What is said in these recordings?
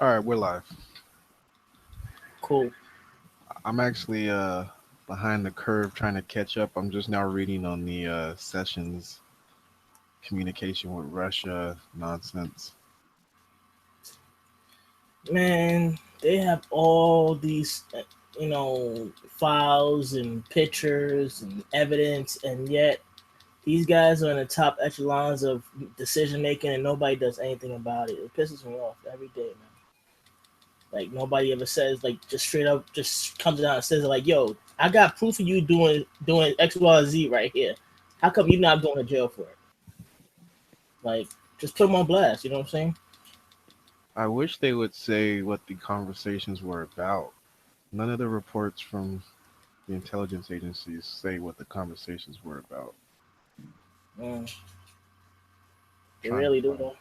All right, we're live. Cool. I'm actually behind the curve trying to catch up. I'm just now reading on the sessions communication with Russia nonsense. Man, they have all these, files and pictures and evidence, and yet these guys are in the top echelons of decision making, and nobody does anything about it. It pisses me off every day, man. Like nobody ever says, like, just straight up, just comes down and says, like, "Yo, I got proof of you doing X, Y, Z right here. How come you not going to jail for it?" Like, just put them on blast. You know what I'm saying? I wish they would say what the conversations were about. None of the reports from the intelligence agencies say what the conversations were about. Mm, they Trying to really do, find though.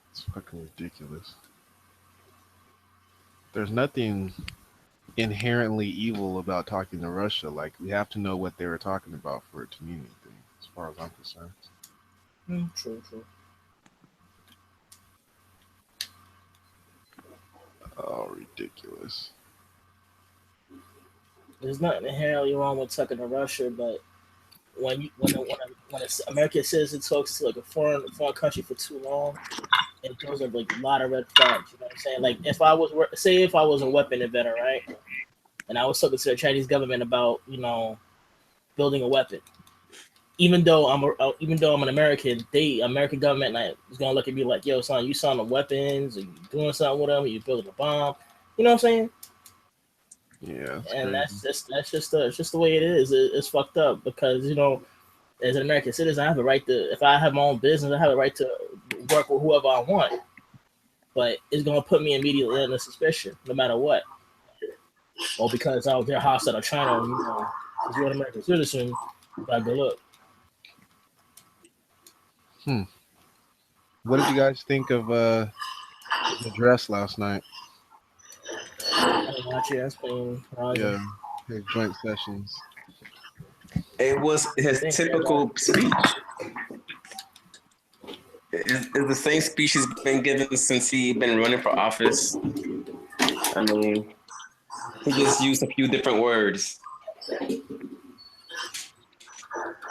it's fucking ridiculous. There's nothing inherently evil about talking to Russia. Like we have to know what they were talking about for it to mean anything, as far as I'm concerned. True, true. Oh, ridiculous. There's nothing inherently wrong with talking to Russia, but when an American citizen talks to like a foreign country for too long, it throws up like a lot of red flags. You know what I'm saying? Like if I was a weapon inventor, right, and I was talking to the Chinese government about building a weapon, even though I'm an American, American government like, is gonna look at me like, yo, son, you selling the weapons, or you doing something with them, or you building a bomb. You know what I'm saying? Yeah, it's And crazy. it's just the way it is. It's fucked up because as an American citizen, I have a right to, if I have my own business, I have a right to work with whoever I want. But it's gonna put me immediately under suspicion, no matter what. Or because I was there hostile to China, because you're an American citizen, you gotta go look. Hmm. What did you guys think of the dress last night? I didn't watch it. That's plain Roger. Yeah, his joint sessions. It was I his didn't care about typical speech. It's the same speech he's been given since he been running for office. I mean, he just used a few different words.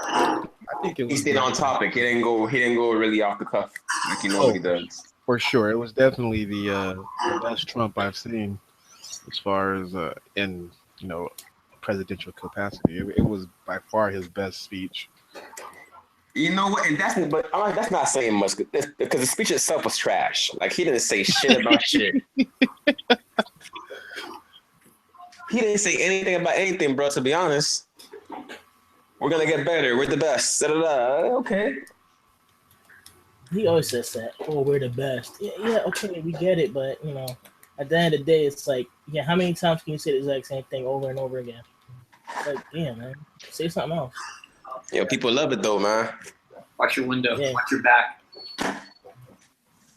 I think it He was stayed on definitely topic. He didn't go really off the cuff like he oh normally does. for sure. It was definitely the best Trump I've seen as far as in you know presidential capacity. It was by far his best speech. You know what? And that's not saying much because the speech itself was trash. Like he didn't say shit about shit. He didn't say anything about anything, bro. To be honest, we're gonna get better. We're the best. Da-da-da. Okay. He always says that. Oh, we're the best. Yeah, yeah, okay, we get it, but at the end of the day, it's like, yeah, how many times can you say the exact same thing over and over again? Like, damn, man, say something else. Yo, people love it though, man. Watch your window. Yeah. Watch your back.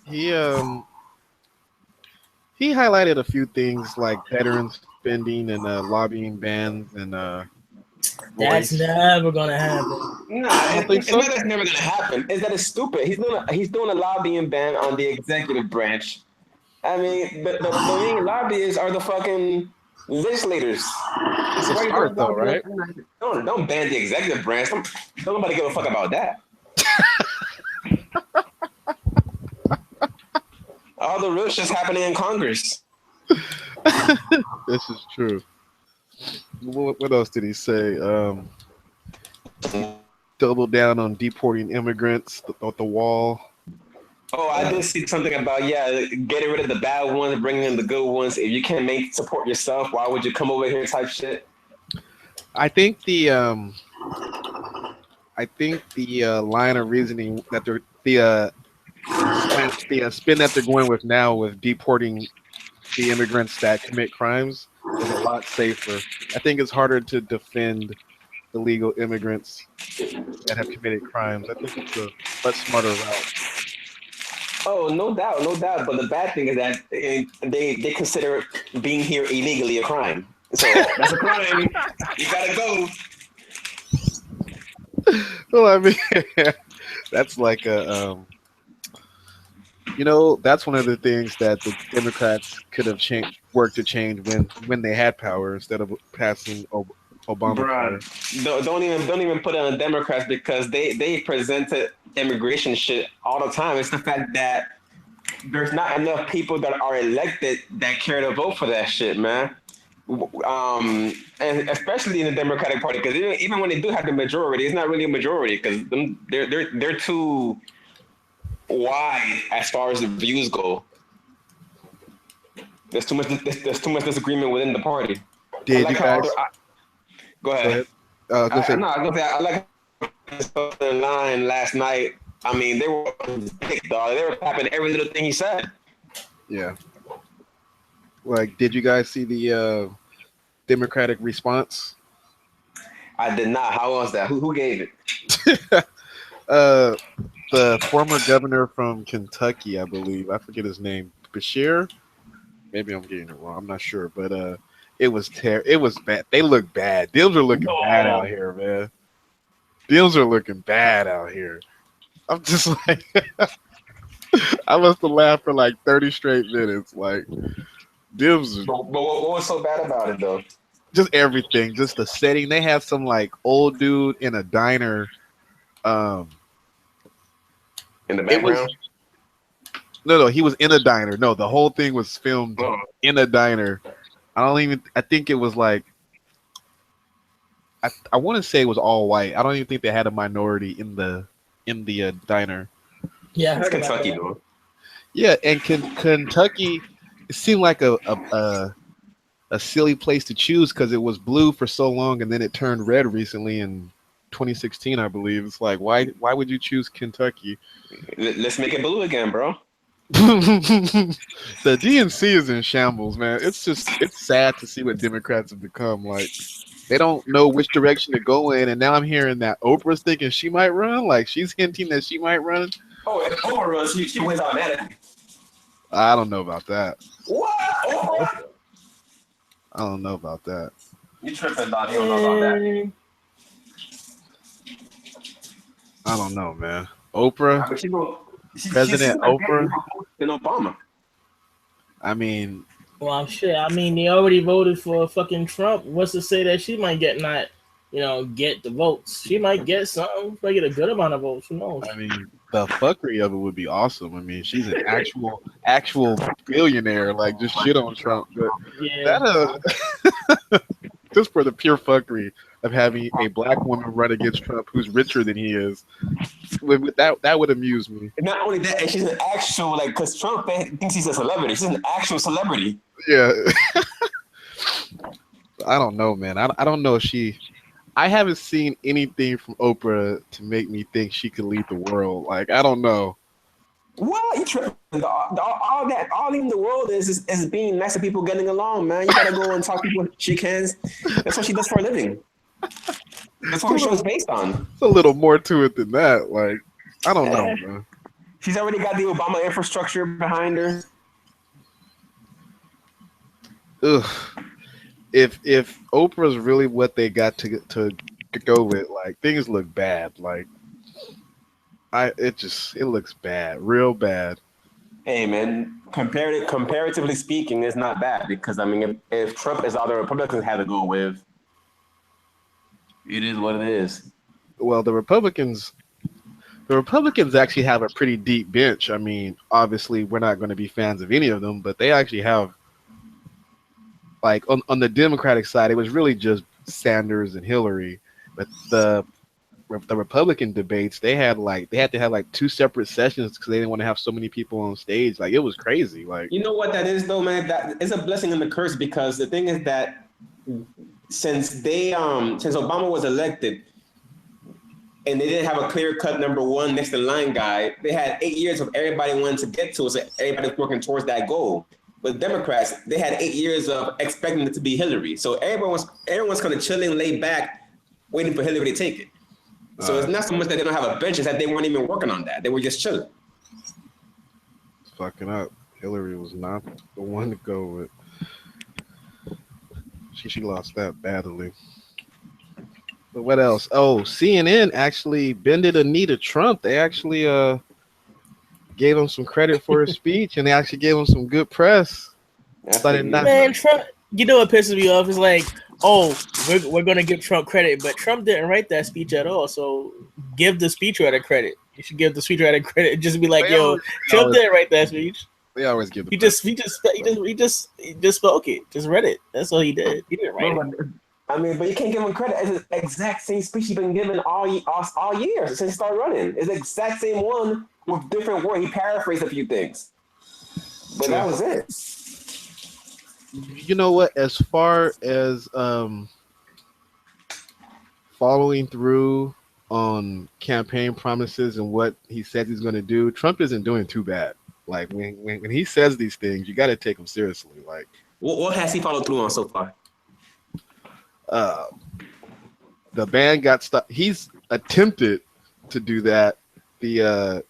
He he highlighted a few things like veteran spending and lobbying bans and That's voice. never gonna happen. Nah, You don't think it's so? not that's never gonna happen. It's that it's stupid. He's doing a lobbying ban on the executive branch. I mean, the main lobbyists are the fucking legislators. So It's why you smart though, right? don't ban the executive branch. Don't nobody give a fuck about that. All the real shit's happening in Congress. This is true. What else did he say? Double down on deporting immigrants at the wall. Oh, I did see something about getting rid of the bad ones, bringing in the good ones. If you can't make support yourself, why would you come over here? Type shit. I think the line of reasoning that they're the spin that they're going with now with deporting the immigrants that commit crimes is a lot safer. I think it's harder to defend illegal immigrants that have committed crimes. I think it's a much smarter route. Oh, no doubt, no doubt. But the bad thing is that they consider being here illegally a crime. So that's a crime. You gotta go. Well, I mean, that's like You know, that's one of the things that the Democrats could have worked to change when they had power instead of passing Bruh, Obamacare. don't even put it on the Democrats because they presented immigration shit all the time. It's the fact that there's not enough people that are elected that care to vote for that shit, man. And especially in the Democratic Party, because even when they do have the majority, it's not really a majority because they're too wide as far as the views go. There's too much disagreement within the party. I Did like you how guys go go ahead. ahead? I was gonna say, No, I was gonna say I like the line last night. I mean, they were big dog. They were tapping every little thing he said. yeah. Like, did you guys see the Democratic response? I did not. How was that? Who gave it? uh, the former governor from Kentucky, I believe. I forget his name. Bashir. Maybe I'm getting it wrong. I'm not sure, but it was It was bad. They look bad. Deals are looking bad out here, man. Deals are looking bad out here. I'm just like, I must have laughed for like 30 straight minutes. Like, Dibs, But what was so bad about it though? just everything, just the setting. They had some like old dude in a diner. Um, In the it was background? no, he was in a diner. No, the whole thing was filmed Oh. in a diner. I think it was like, I want to say it was all white. I don't even think they had a minority in the diner. Yeah, I It's heard about Kentucky that. though. Yeah, and Kentucky, it seemed like a silly place to choose because it was blue for so long and then it turned red recently in 2016, I believe. It's like, why would you choose Kentucky? Let's make it blue again, bro. The DNC is in shambles, man. It's sad to see what Democrats have become. Like, they don't know which direction to go in, and now I'm hearing that Oprah's thinking she might run. Like, she's hinting that she might run. Oh, if Oprah runs, she wins automatically. I don't know about that. What? Oprah? I don't know about that. You tripping, dog. You don't know about that. I don't know, man. Oprah, But President Oprah. than Obama. I mean, Well, I'm sure. I mean, they already voted for fucking Trump. What's to say that she might get get the votes? She might get something. Might get a good amount of votes. Who knows? I mean, the fuckery of it would be awesome. I mean, she's an actual billionaire. Like, just shit on Trump, but Yeah. that just for the pure fuckery of having a black woman run against Trump, who's richer than he is, that would amuse me. And not only that, and she's an actual because Trump thinks he's a celebrity. She's an actual celebrity. Yeah. I don't know, man. I don't know if I haven't seen anything from Oprah to make me think she could lead the world. Like, I don't know. What? You tripping? All in the world is being nice to people, getting along, man. You gotta go and talk to people, shake hands. That's what she does for a living. That's what her show is based on. It's a little more to it than that. Like, I don't know, man. She's already got the Obama infrastructure behind her. Ugh. If Oprah's really what they got to go with, like, things look bad. Like, it looks bad, real bad. Hey man, comparatively speaking, it's not bad because I mean, if Trump is all the Republicans had to go with, it is what it is. Well, the Republicans actually have a pretty deep bench. I mean, obviously, we're not going to be fans of any of them, but they actually have, like, on the Democratic side, it was really just Sanders and Hillary, but the Republican debates, they had to have like 2 separate sessions because they didn't want to have so many people on stage. Like, it was crazy. Like, You know what that is though, man? That is a blessing and a curse because the thing is that since Obama was elected and they didn't have a clear cut number one next to line guy, they had 8 years of everybody wanting to get to it, so everybody's working towards that goal. But Democrats, they had 8 years of expecting it to be Hillary. So everyone's kind of chilling, laid back, waiting for Hillary to take it. So it's not so much that they don't have a bench, it's that they weren't even working on that. They were just chilling. it's fucking up. Hillary was not the one to go with. She lost that badly. But what else? Oh, CNN actually bended a knee to Trump. They actually gave him some credit for his speech, and they actually gave him some good press. Man, Trump. You know what pisses me off is like, oh, we're gonna give Trump credit, but Trump didn't write that speech at all. So give the speechwriter credit. You should give the speechwriter credit and just be like, yo, Trump didn't write that speech. They always give. He just spoke it. Just read it. That's all he did. He didn't write it. I mean, but you can't give him credit. It's the exact same speech he's been given all year since he started running. It's the exact same one with different words. He paraphrased a few things, but that was it. You know what? As far as following through on campaign promises and what he said he's going to do, Trump isn't doing too bad. Like when he says these things, you got to take him seriously. Like, what has he followed through on so far? The ban got stopped. He's attempted to do that. The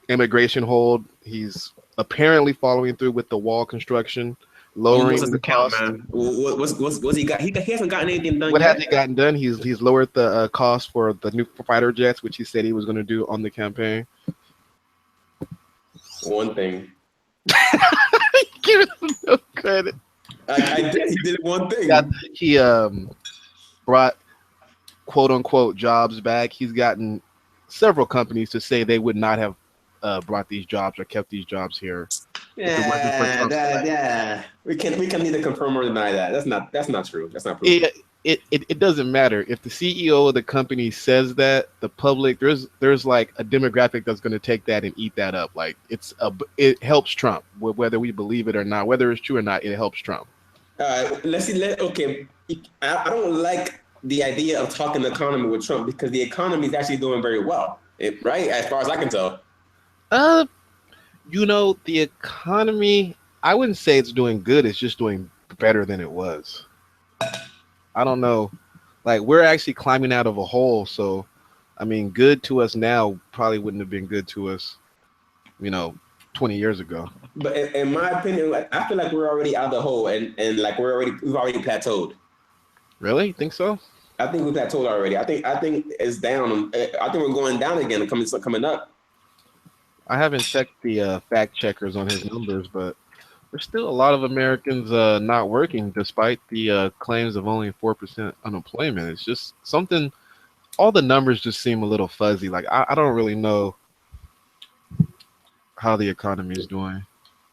immigration hold. He's apparently following through with the wall construction, lowering the cost. Man? What's he got? He hasn't gotten anything done. What yet. has he gotten done? He's lowered the cost for the new fighter jets, which he said he was going to do on the campaign. One thing. Give him no credit. I did. He did one thing. He brought quote unquote jobs back. He's gotten several companies to say they would not have brought these jobs or kept these jobs here. Yeah. We can neither confirm or deny that. That's not true. That's not true. It doesn't matter if the CEO of the company says that. The public, there's like a demographic that's going to take that and eat that up. Like it helps Trump, whether we believe it or not, whether it's true or not. It helps Trump. All right, let's see. Okay, I don't like the idea of talking the economy with Trump because the economy is actually doing very well, right? As far as I can tell. The economy, I wouldn't say it's doing good. It's just doing better than it was. I don't know. Like, we're actually climbing out of a hole. So, I mean, good to us now probably wouldn't have been good to us, 20 years ago. But in my opinion, I feel like we're already out of the hole and like we've already plateaued. Really? You think so? I think we plateaued already. I think it's down. I think we're going down again coming up. I haven't checked the fact checkers on his numbers, but there's still a lot of Americans not working despite the claims of only 4% unemployment. It's just something, all the numbers just seem a little fuzzy. Like, I don't really know how the economy is doing.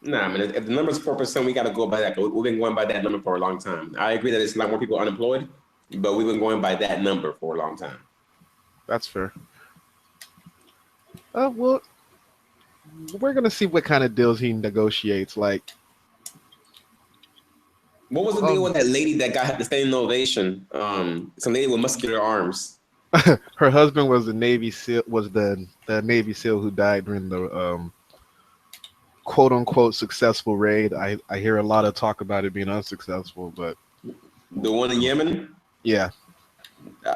Nah, man, if the number's 4%, we got to go by that. We've been going by that number for a long time. I agree that it's a lot more people unemployed, but we've been going by that number for a long time. That's fair. Well, we're going to see what kind of deals he negotiates. Like, what was the deal with that lady that got the standing ovation? Some lady with muscular arms. Her husband was the Navy SEAL. Was the Navy SEAL who died during the quote unquote successful raid. I hear a lot of talk about it being unsuccessful, but the one in Yemen. Yeah,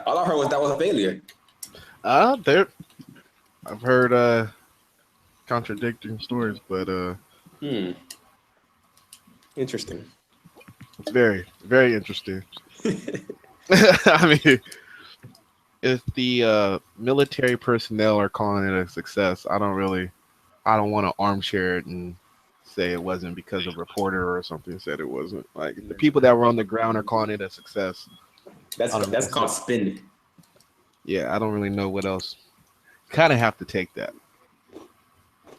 all I heard was that was a failure. I've heard contradicting stories, but interesting. It's very, very interesting. I mean, if the military personnel are calling it a success, I don't want to armchair it and say it wasn't because a reporter or something said it wasn't. Like, the people that were on the ground are calling it a success. That's called spin. Yeah, I don't really know what else. Kind of have to take that.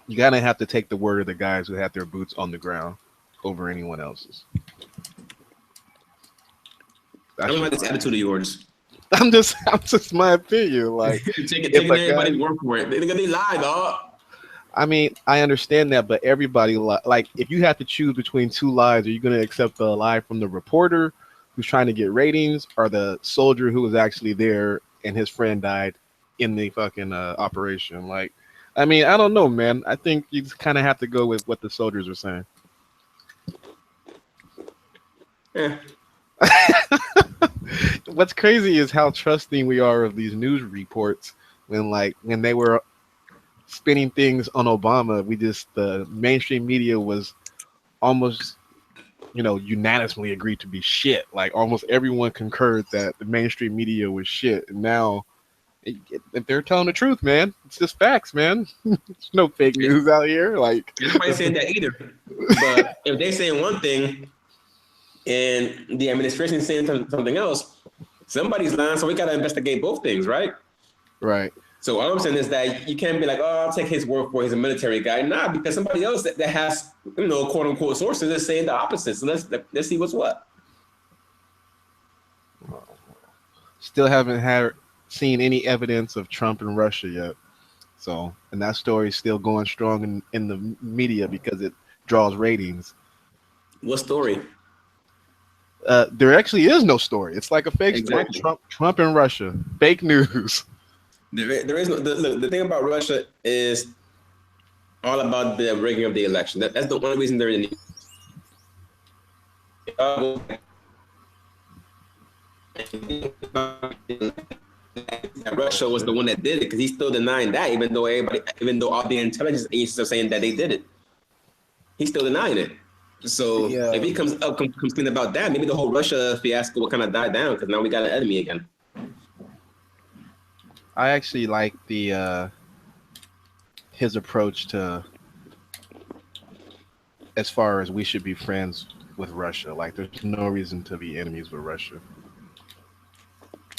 You gotta have to take the word of the guys who had their boots on the ground over anyone else's. I don't like this attitude of yours. I'm just my opinion. Like, taking everybody's word for it. They lie, dog. I mean, I understand that, but everybody like, if you have to choose between two lies, are you going to accept the lie from the reporter who's trying to get ratings, or the soldier who was actually there and his friend died in the fucking operation? Like, I mean, I don't know, man. I think you just kind of have to go with what the soldiers are saying. Yeah. What's crazy is how trusting we are of these news reports. When they were spinning things on Obama, the mainstream media was almost, unanimously agreed to be shit. Like, almost everyone concurred that the mainstream media was shit. And now If they're telling the truth, man, it's just facts, man. There's no fake news out here. Like nobody's saying that either. But if they're saying one thing and the administration is saying something else, somebody's lying. So we got to investigate both things, right? Right. So all I'm saying is that you can't be like, oh, I'll take his word for it. He's a military guy. Nah, because somebody else that has, quote unquote sources is saying the opposite. So let's see what's what. Still haven't seen any evidence of Trump and Russia yet. So, and that story is still going strong in the media because it draws ratings. What story? There actually is no story. It's like a fake story. Trump and Russia. Fake news. There is no. The thing about Russia is all about the rigging of the election. That's the only reason they're in. Russia was the one that did it because he's still denying that, even though all the intelligence agencies are saying that they did it, he's still denying it. So if he comes clean about that, maybe the whole Russia fiasco will kind of die down because now we got an enemy again. I actually like his approach to as far as we should be friends with Russia. Like, there's no reason to be enemies with Russia.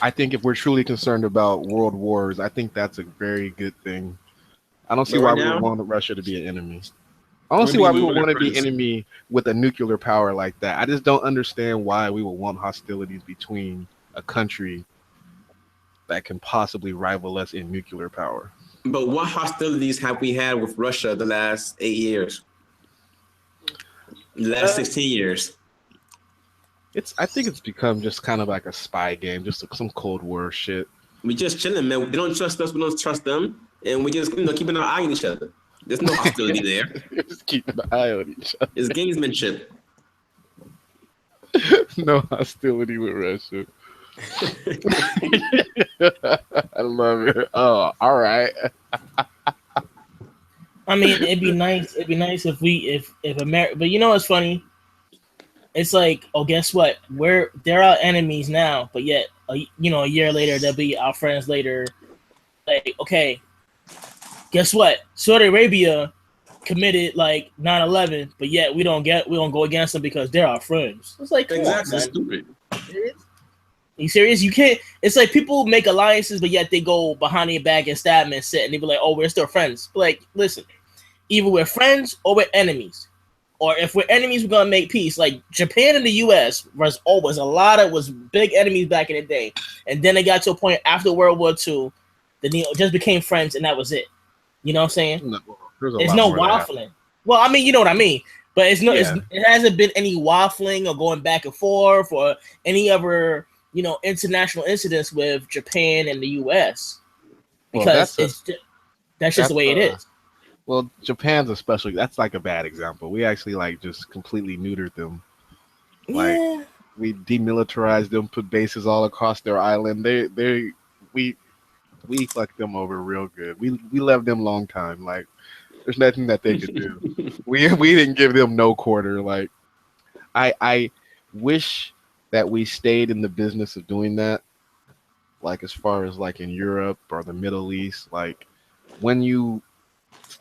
I think if we're truly concerned about world wars, I think that's a very good thing. I don't see why we would want Russia to be an enemy. I don't see why we would want to be enemy with a nuclear power like that. I just don't understand why we would want hostilities between a country that can possibly rival us in nuclear power. But what hostilities have we had with Russia the last 8 years? The last 16 years? I think it's become just kind of like a spy game, just some Cold War shit. We just chilling, man. They don't trust us, we don't trust them, and we just keeping our eye on each other. There's no hostility there. Just keeping an eye on each other. It's gamesmanship. No hostility with Russia. I love it. Oh, all right. I mean, it'd be nice if America, but you know what's funny? It's like, oh, guess what? They're our enemies now, but yet, a year later, they'll be our friends later. Like, okay, guess what? Saudi Arabia committed like 9/11, but yet we don't go against them because they're our friends. It's like, exactly, stupid. You serious? You can't. It's like people make alliances, but yet they go behind their back and stab them and sit, and they be like, "Oh, we're still friends." But like, listen, either we're friends or we're enemies. Or if we're enemies, we're gonna make peace. Like Japan and the U.S. was big enemies back in the day, and then they got to a point after World War II that just became friends, and that was it. You know what I'm saying? No, there's no waffling. Well, I mean, you know what I mean, but it's no. Yeah. It hasn't been any waffling or going back and forth or any other international incidents with Japan and the U.S. because that's just the way it is. Well, Japan's especially, that's like a bad example. We actually like just completely neutered them. Like we demilitarized them, put bases all across their island. We fucked them over real good. We left them long time. Like there's nothing that they could do. we didn't give them no quarter. Like I wish that we stayed in the business of doing that. Like as far as like in Europe or the Middle East, like when you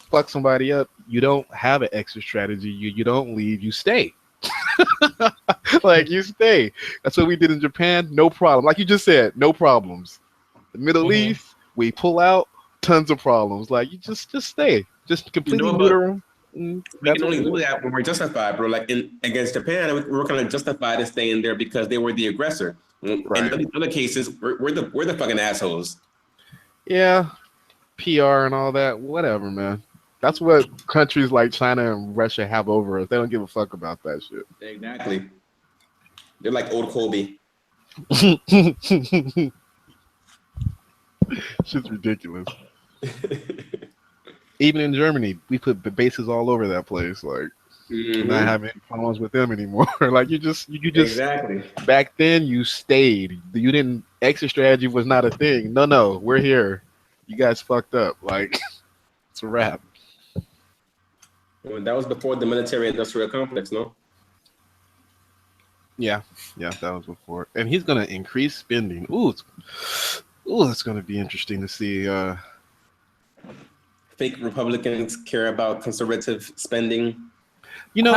fuck somebody up, you don't have an exit strategy. You don't leave, you stay. Like you stay. That's what we did in Japan. No problem. Like you just said, no problems. The Middle East, we pull out, tons of problems. Like you just stay. Just completely neuter them. We can only do that when we're justified, bro. Like against Japan, we're kind of justified in staying there because they were the aggressor. Right. In other cases, we're the fucking assholes. Yeah. PR and all that, whatever, man. That's what countries like China and Russia have over us. They don't give a fuck about that shit. Exactly. They're like old Kobe. Shit's ridiculous. Even in Germany, we put bases all over that place. Like, not having any problems with them anymore. Like, you just exactly. Back then, you stayed. You didn't. Exit strategy was not a thing. No, we're here. You guys fucked up. Like, it's a wrap. Well, that was before the military-industrial complex, no? Yeah, that was before. And he's gonna increase spending. Ooh, Oh, it's going to be interesting to see. Fake Republicans care about conservative spending. You know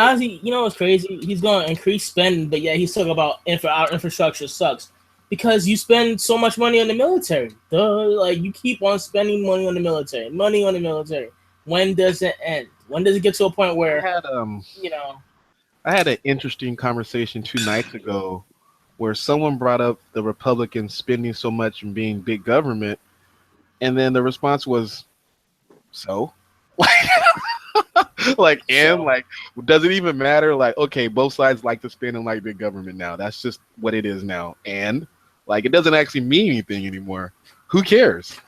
what's crazy? He's going to increase spending, but yeah, he's talking about our infrastructure sucks because you spend so much money on the military. Like you keep on spending money on the military. When does it end? When does it get to a point where I had an interesting conversation 2 nights ago where someone brought up the Republicans spending so much and being big government, and then the response was, so? Like, does it even matter? Like, okay, both sides like to spend and like big government now. That's just what it is now. And, like, it doesn't actually mean anything anymore. Who cares?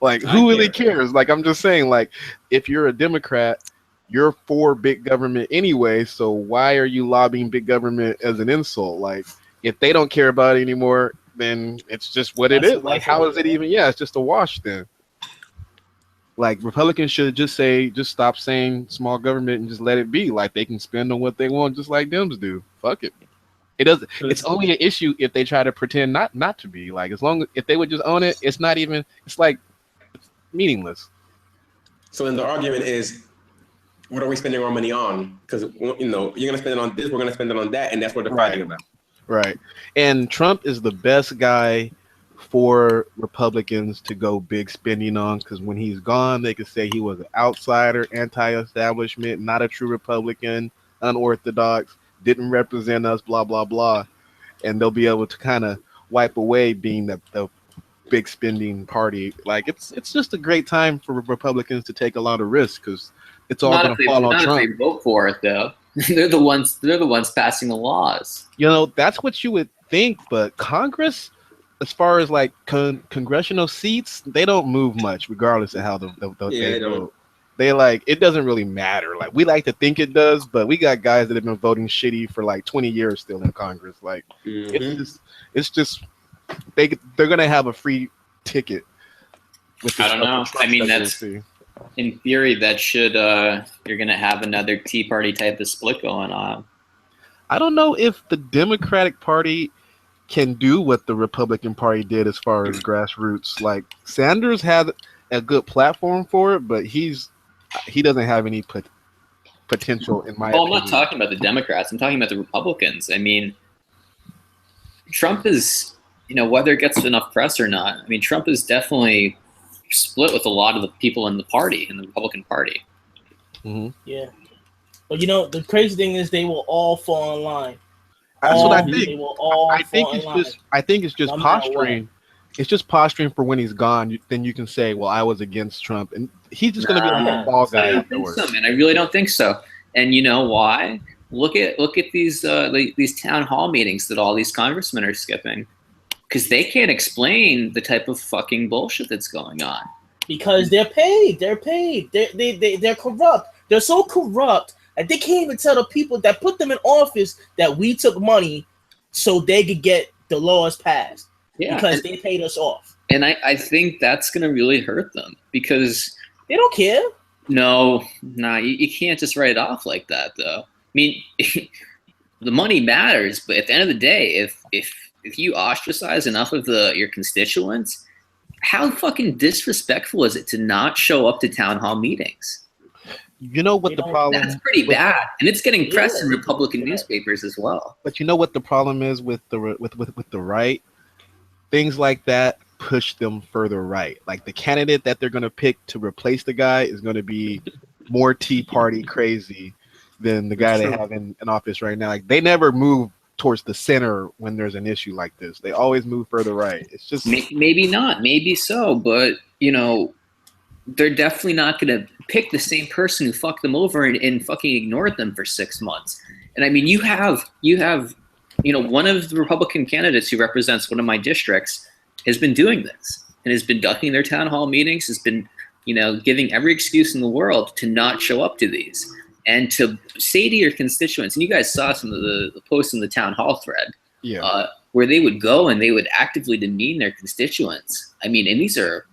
Like, who really cares? Like, I'm just saying, like, if you're a Democrat, you're for big government anyway, so why are you lobbying big government as an insult? Like, if they don't care about it anymore, then it's just what it is. Like, how is it even? Yeah, it's just a wash then. Like, Republicans should just stop saying small government and just let it be. Like, they can spend on what they want, just like Dems do. Fuck it. It doesn't. It's only an issue if they try to pretend not to be. Like, if they would just own it, it's not even. It's like it's meaningless. So then the argument is, what are we spending our money on? Because, you're going to spend it on this, we're going to spend it on that, and that's what they're fighting about. Right. And Trump is the best guy for Republicans to go big spending on, because when he's gone, they could say he was an outsider, anti-establishment, not a true Republican, unorthodox, didn't represent us, blah, blah, blah. And they'll be able to kind of wipe away being the big spending party. Like, it's just a great time for Republicans to take a lot of risks, because it's all going to fall on Trump. Not if they vote for it, though. They're the ones passing the laws. That's what you would think, but Congress, as far as like congressional seats, they don't move much, regardless of how they vote. They it doesn't really matter. Like, we like to think it does, but we got guys that have been voting shitty for like 20 years still in Congress. Like, it's just they're gonna have a free ticket. I don't know. I mean, that's in theory that should you're gonna have another Tea Party type of split going on. I don't know if the Democratic Party can do what the Republican Party did as far as grassroots. Like, Sanders had a good platform for it, but he doesn't have any potential in my opinion. I'm not talking about the Democrats. I'm talking about the Republicans. I mean, Trump is, whether it gets enough press or not, I mean, Trump is definitely split with a lot of the people in the party, in the Republican Party. Mm-hmm. Yeah. But the crazy thing is they will all fall in line. That's what I think. They will all I think it's just posturing. It's just posturing for when he's gone. Then you can say, "Well, I was against Trump," and he's just going to be a ball guy afterwards. I don't think so, man. I really don't think so. And you know why? Look at these town hall meetings that all these congressmen are skipping, because they can't explain the type of fucking bullshit that's going on. Because they're paid. They're corrupt. They're so corrupt that they can't even tell the people that put them in office that we took money so they could get the laws passed. Yeah, because they paid us off. And I think that's going to really hurt them, because they don't care. No, you can't just write it off like that, though. I mean, the money matters, but at the end of the day, if you ostracize enough of your constituents, how fucking disrespectful is it to not show up to town hall meetings? You know what the problem? That's pretty bad, and it's getting press in Republican newspapers as well. But you know what the problem is with the right? Things like that push them further right. Like, the candidate that they're going to pick to replace the guy is going to be more Tea Party crazy than the guy they have in office right now. Like, they never move towards the center when there's an issue like this. They always move further right. It's just maybe not, maybe so, but they're definitely not going to pick the same person who fucked them over and fucking ignored them for 6 months. And I mean, you have one of the Republican candidates who represents one of my districts has been doing this and has been ducking their town hall meetings, has been, giving every excuse in the world to not show up to these and to say to your constituents, and you guys saw some of the posts in the town hall thread, where they would go and they would actively demean their constituents. I mean, and these are,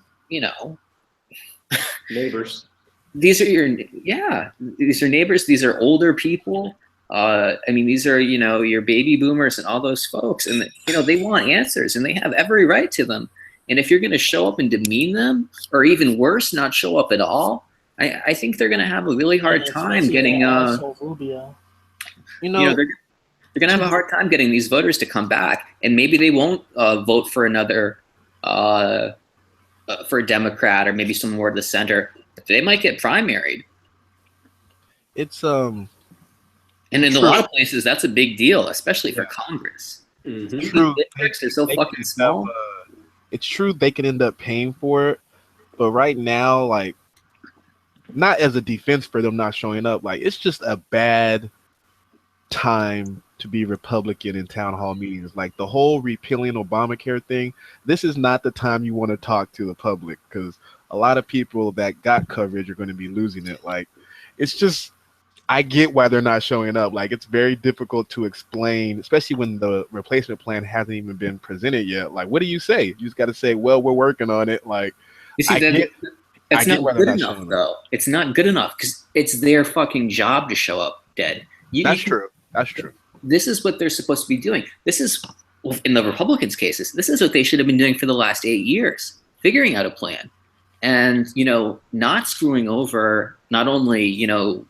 neighbors. These are neighbors. These are older people. I mean, these are, you know, your baby boomers and all those folks, and you know, they want answers, and they have every right to them. And if you're going to show up and demean them, or even worse, not show up at all, I think they're going to have a really hard time getting. Rubio. You know, they're going to have a hard time getting these voters to come back, and maybe they won't vote for another for a Democrat or maybe some more to the center. But they might get primaried. It's And in a lot of places, that's a big deal, especially for Congress. Mm-hmm. true. Districts are so fucking small. It's true they can end up paying for it, but right now, like, not as a defense for them not showing up, like, it's just a bad time to be Republican in town hall meetings. Like, the whole repealing Obamacare thing, this is not the time you want to talk to the public, because a lot of people that got coverage are going to be losing it. Like, it's just, I get why they're not showing up. Like, it's very difficult to explain, especially when the replacement plan hasn't even been presented yet. Like, what do you say? You just got to say, well, we're working on it. Like, You see, that's not good enough, though. It's not good enough because it's their fucking job to show up dead. That's true. That's true. This is what they're supposed to be doing. This is, in the Republicans' cases, this is what they should have been doing for the last 8 years, figuring out a plan. And, you know, not screwing over not only, you know,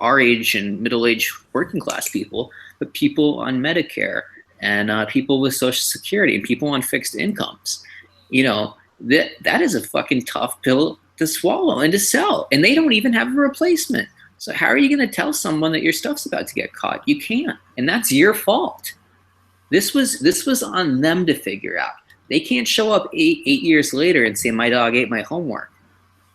our age and middle-aged working class people, but people on Medicare and people with Social Security and people on fixed incomes. You know, that is a fucking tough pill to swallow and to sell. And they don't even have a replacement. So how are you going to tell someone that your stuff's about to get caught? You can't. And that's your fault. This was on them to figure out. They can't show up eight years later and say, my dog ate my homework.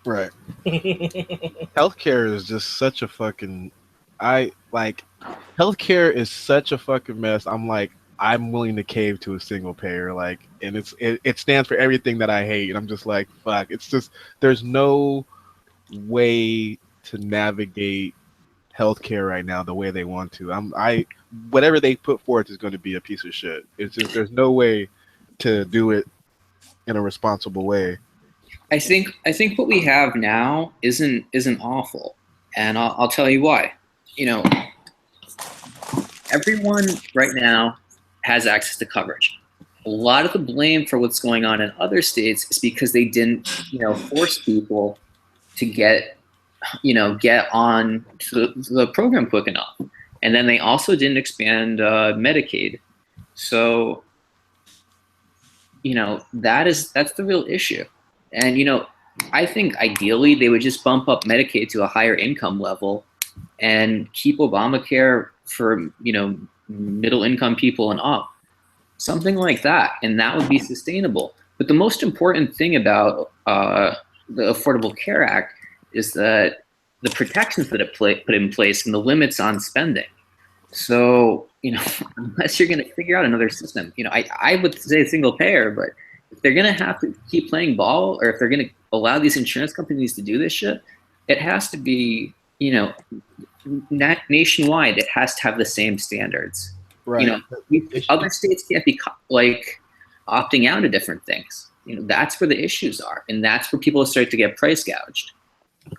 Right. Healthcare is just such a fucking, healthcare is such a fucking mess. I'm like, I'm willing to cave to a single payer. Like, and it stands for everything that I hate. And I'm just like, fuck, it's just, there's no way to navigate healthcare right now the way they want to. Whatever they put forth is going to be a piece of shit. It's just, there's no way to do it in a responsible way. I think what we have now isn't awful, and I'll tell you why. You know, everyone right now has access to coverage. A lot of the blame for what's going on in other states is because they didn't, you know, force people to get on to the program quick enough, and then they also didn't expand Medicaid. So, you know, that's the real issue. And, you know, I think ideally they would just bump up Medicaid to a higher income level and keep Obamacare for, you know, middle income people and up. Something like that. And that would be sustainable. But the most important thing about the Affordable Care Act is that the protections that it put in place and the limits on spending. So, you know, unless you're going to figure out another system, you know, I would say single payer, but if they're going to have to keep playing ball, or if they're going to allow these insurance companies to do this shit, it has to be, you know, nationwide. It has to have the same standards. Right. You know, other states can't be like opting out of different things. You know, that's where the issues are, and that's where people start to get price gouged.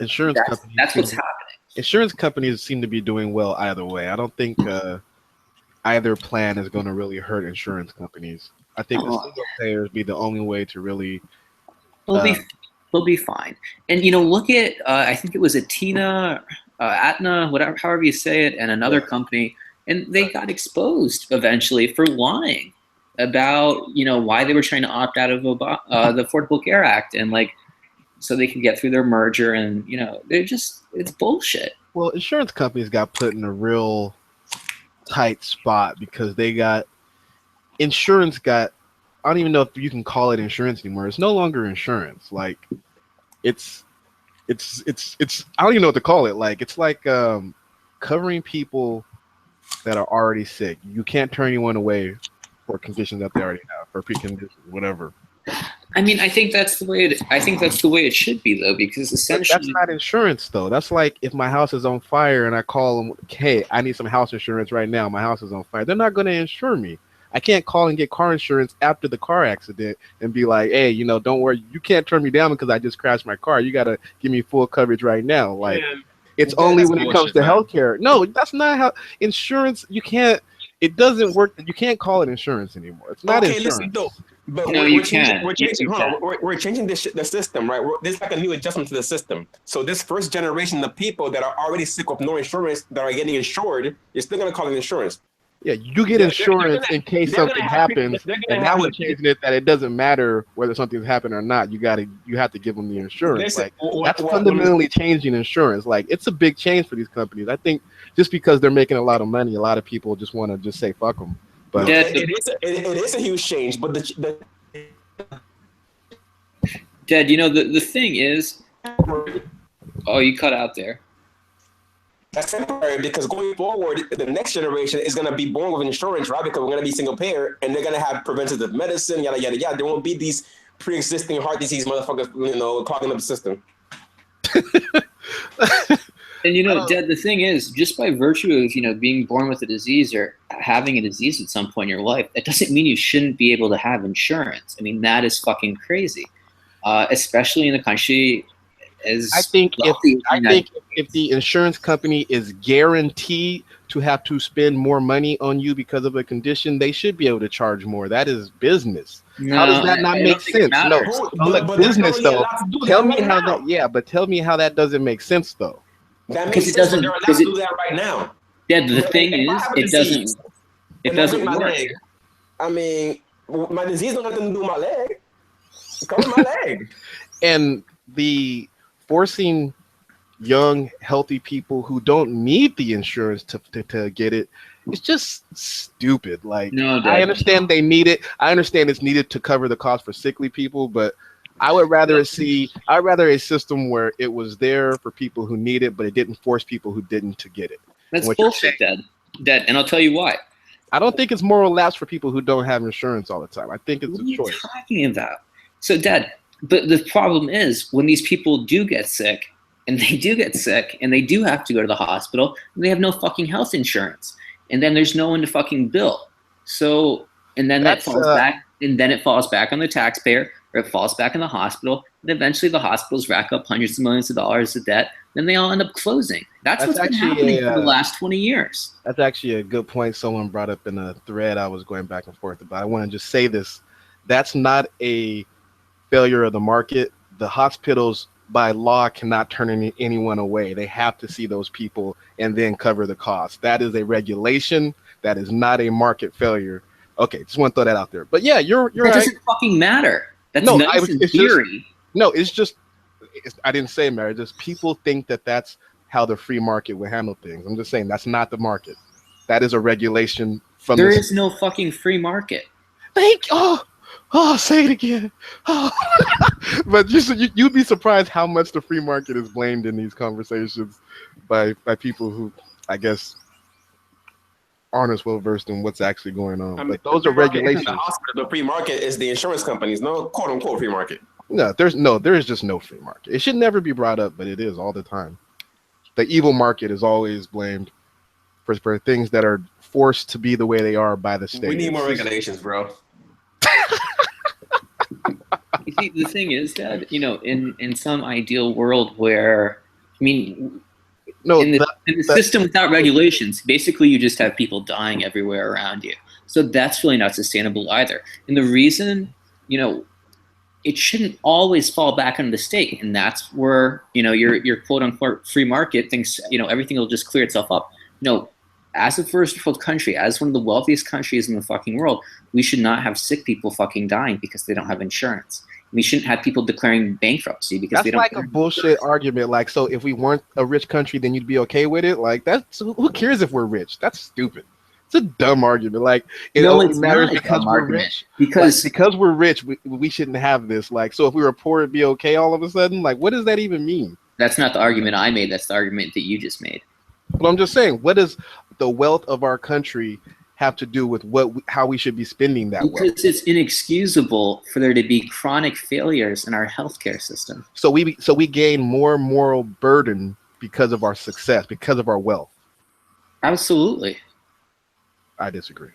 Insurance companies. That's what's happening. Insurance companies seem to be doing well either way. I don't think either plan is going to really hurt insurance companies. I think the single payers be the only way to really. They'll be fine. And you know, look at I think it was Aetna, whatever, however you say it, and another company, and they got exposed eventually for lying about, you know, why they were trying to opt out of the Affordable Care Act, and like, so they could get through their merger, and you know, it's bullshit. Well, insurance companies got put in a real tight spot because insurance got, I don't even know if you can call it insurance anymore. It's no longer insurance. Like, it's I don't even know what to call it. Like, it's like covering people that are already sick. You can't turn anyone away for conditions that they already have, for preconditions, whatever. I mean, I think that's the way it should be, though, because essentially that's not insurance, though. That's like if my house is on fire and I call them, hey, I need some house insurance right now. My house is on fire. They're not going to insure me. I can't call and get car insurance after the car accident and be like, hey, you know, don't worry, you can't turn me down because I just crashed my car. You got to give me full coverage right now. Like, It's Yeah, only that's when it comes bullshit, to man. healthcare. No, that's not how insurance. You can't. It doesn't work. You can't call it insurance anymore. It's not Okay, insurance. listen, though. But No, we're, you we're changing. can. We're changing. You Hold on. can. We're changing the system, right? There's like a new adjustment to the system. So this first generation of people that are already sick with no insurance that are getting insured, you're still gonna call it insurance. Yeah, you get They're insurance gonna in case they're gonna something have people. happens, They're and gonna now have we're like changing it that it doesn't matter whether something's happened or not. You have to give them the insurance. listen. Like that's fundamentally changing insurance. Like it's a big change for these companies. I think just because they're making a lot of money, a lot of people just want to just say fuck them. But No, Yeah, it is a huge change, but Dad, the thing is, oh, you cut out there. that's temporary because going forward, the next generation is going to be born with insurance, right? Because we're going to be single payer and they're going to have preventative medicine, yada, yada, yada. There won't be these pre-existing heart disease motherfuckers, clogging up the system. And Dad, the thing is, just by virtue of being born with a disease or having a disease at some point in your life, that doesn't mean you shouldn't be able to have insurance. I mean, that is fucking crazy, especially in a country as I think wealthy as the United if the insurance company is guaranteed to have to spend more money on you because of a condition, they should be able to charge more. That is business. How does that not I make don't think it sense? No, matters. look, they're business currently though. allowed to do Tell that me right how now. that. Yeah, but tell me how that doesn't make sense though. That Because makes it sense, but doesn't- they're allowed because to it- do that right now. Dad, the thing If I is, have a it doesn't. disease It and I break doesn't my work. leg, I mean, my disease don't have nothing to do with my leg. Cover my leg. And the forcing young, healthy people who don't need the insurance to get it, it's just stupid. Like, No, Dad. I understand they need it. I understand it's needed to cover the cost for sickly people, but I would rather I'd rather a system where it was there for people who need it, but it didn't force people who didn't to get it. That's What you're bullshit, Dad. And I'll tell you why. I don't think it's moral lapse for people who don't have insurance all the time. I think it's What are a you choice. talking about? So, Dad, but the problem is when these people do get sick, and they do get sick, and they do have to go to the hospital, and they have no fucking health insurance, and then there's no one to fucking bill. So, and then that falls back, and then it falls back on the taxpayer, or it falls back on the hospital, and eventually the hospitals rack up hundreds of millions of dollars of debt, then they all end up closing. That's what's been happening for the last 20 years. That's actually a good point someone brought up in a thread I was going back and forth about. I want to just say this. That's not a failure of the market. The hospitals, by law, cannot turn anyone away. They have to see those people and then cover the cost. That is a regulation. That is not a market failure. Okay, just want to throw that out there. But yeah, you're That right. doesn't fucking matter. That's No, nice in it's theory. I didn't say marriage. Just people think that that's how the free market would handle things. I'm just saying that's not the market. That is a regulation from There is no fucking free market. Say it again. Oh. But you'd be surprised how much the free market is blamed in these conversations by people who, I guess, aren't as well versed in what's actually going on. But those are regulations. The hospital, the free market is the insurance companies, no quote unquote free market. No, there is just no free market. It should never be brought up, but it is all the time. The evil market is always blamed for things that are forced to be the way they are by the state. We need more regulations, bro. You see, the thing is that, in some ideal world where, in the system without regulations, basically you just have people dying everywhere around you. So that's really not sustainable either. And the reason, it shouldn't always fall back on the state. And that's where, your quote unquote free market thinks, everything will just clear itself up. As a first world country, as one of the wealthiest countries in the fucking world, we should not have sick people fucking dying because they don't have insurance. We shouldn't have people declaring bankruptcy because they don't. That's like a bullshit argument. Like, so if we weren't a rich country, then you'd be okay with it. Like, who cares if we're rich? That's stupid. It's a dumb argument. Like, it only matters because we're rich. Because we're rich, we shouldn't have this. Like, so if we were poor, it'd be okay all of a sudden. Like, what does that even mean? That's not the argument I made. That's the argument that you just made. But I'm just saying, what does the wealth of our country have to do with how we should be spending that wealth? Because it's inexcusable for there to be chronic failures in our healthcare system. So we gain more moral burden because of our success, because of our wealth. Absolutely. I disagree.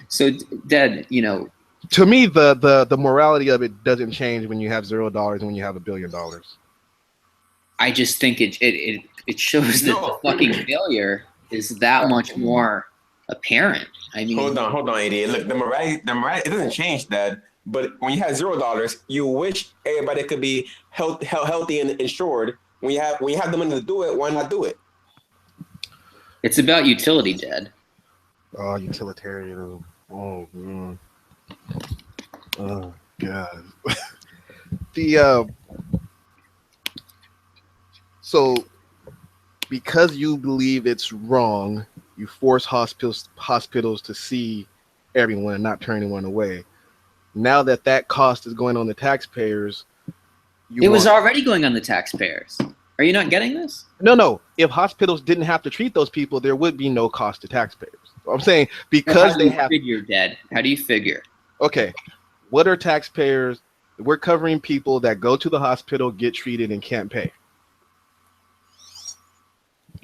So, Dad, to me, the morality of it doesn't change when you have $0 and when you have $1 billion. I just think it shows that the fucking failure is that much more apparent. I mean, hold on, idiot. Look, the morality, it doesn't change that. But when you have $0, you wish everybody could be healthy and insured. When you have the money to do it, why not do it? It's about utility, Dad. Oh, utilitarianism. Oh, man. Oh, God. So because you believe it's wrong, you force hospitals to see everyone and not turn anyone away. Now that cost is going on the taxpayers, it was already going on the taxpayers. Are you not getting this? No. If hospitals didn't have to treat those people, there would be no cost to taxpayers. I'm saying because they have. Figure, Dad. How do you figure? Okay, what are taxpayers? We're covering people that go to the hospital, get treated, and can't pay.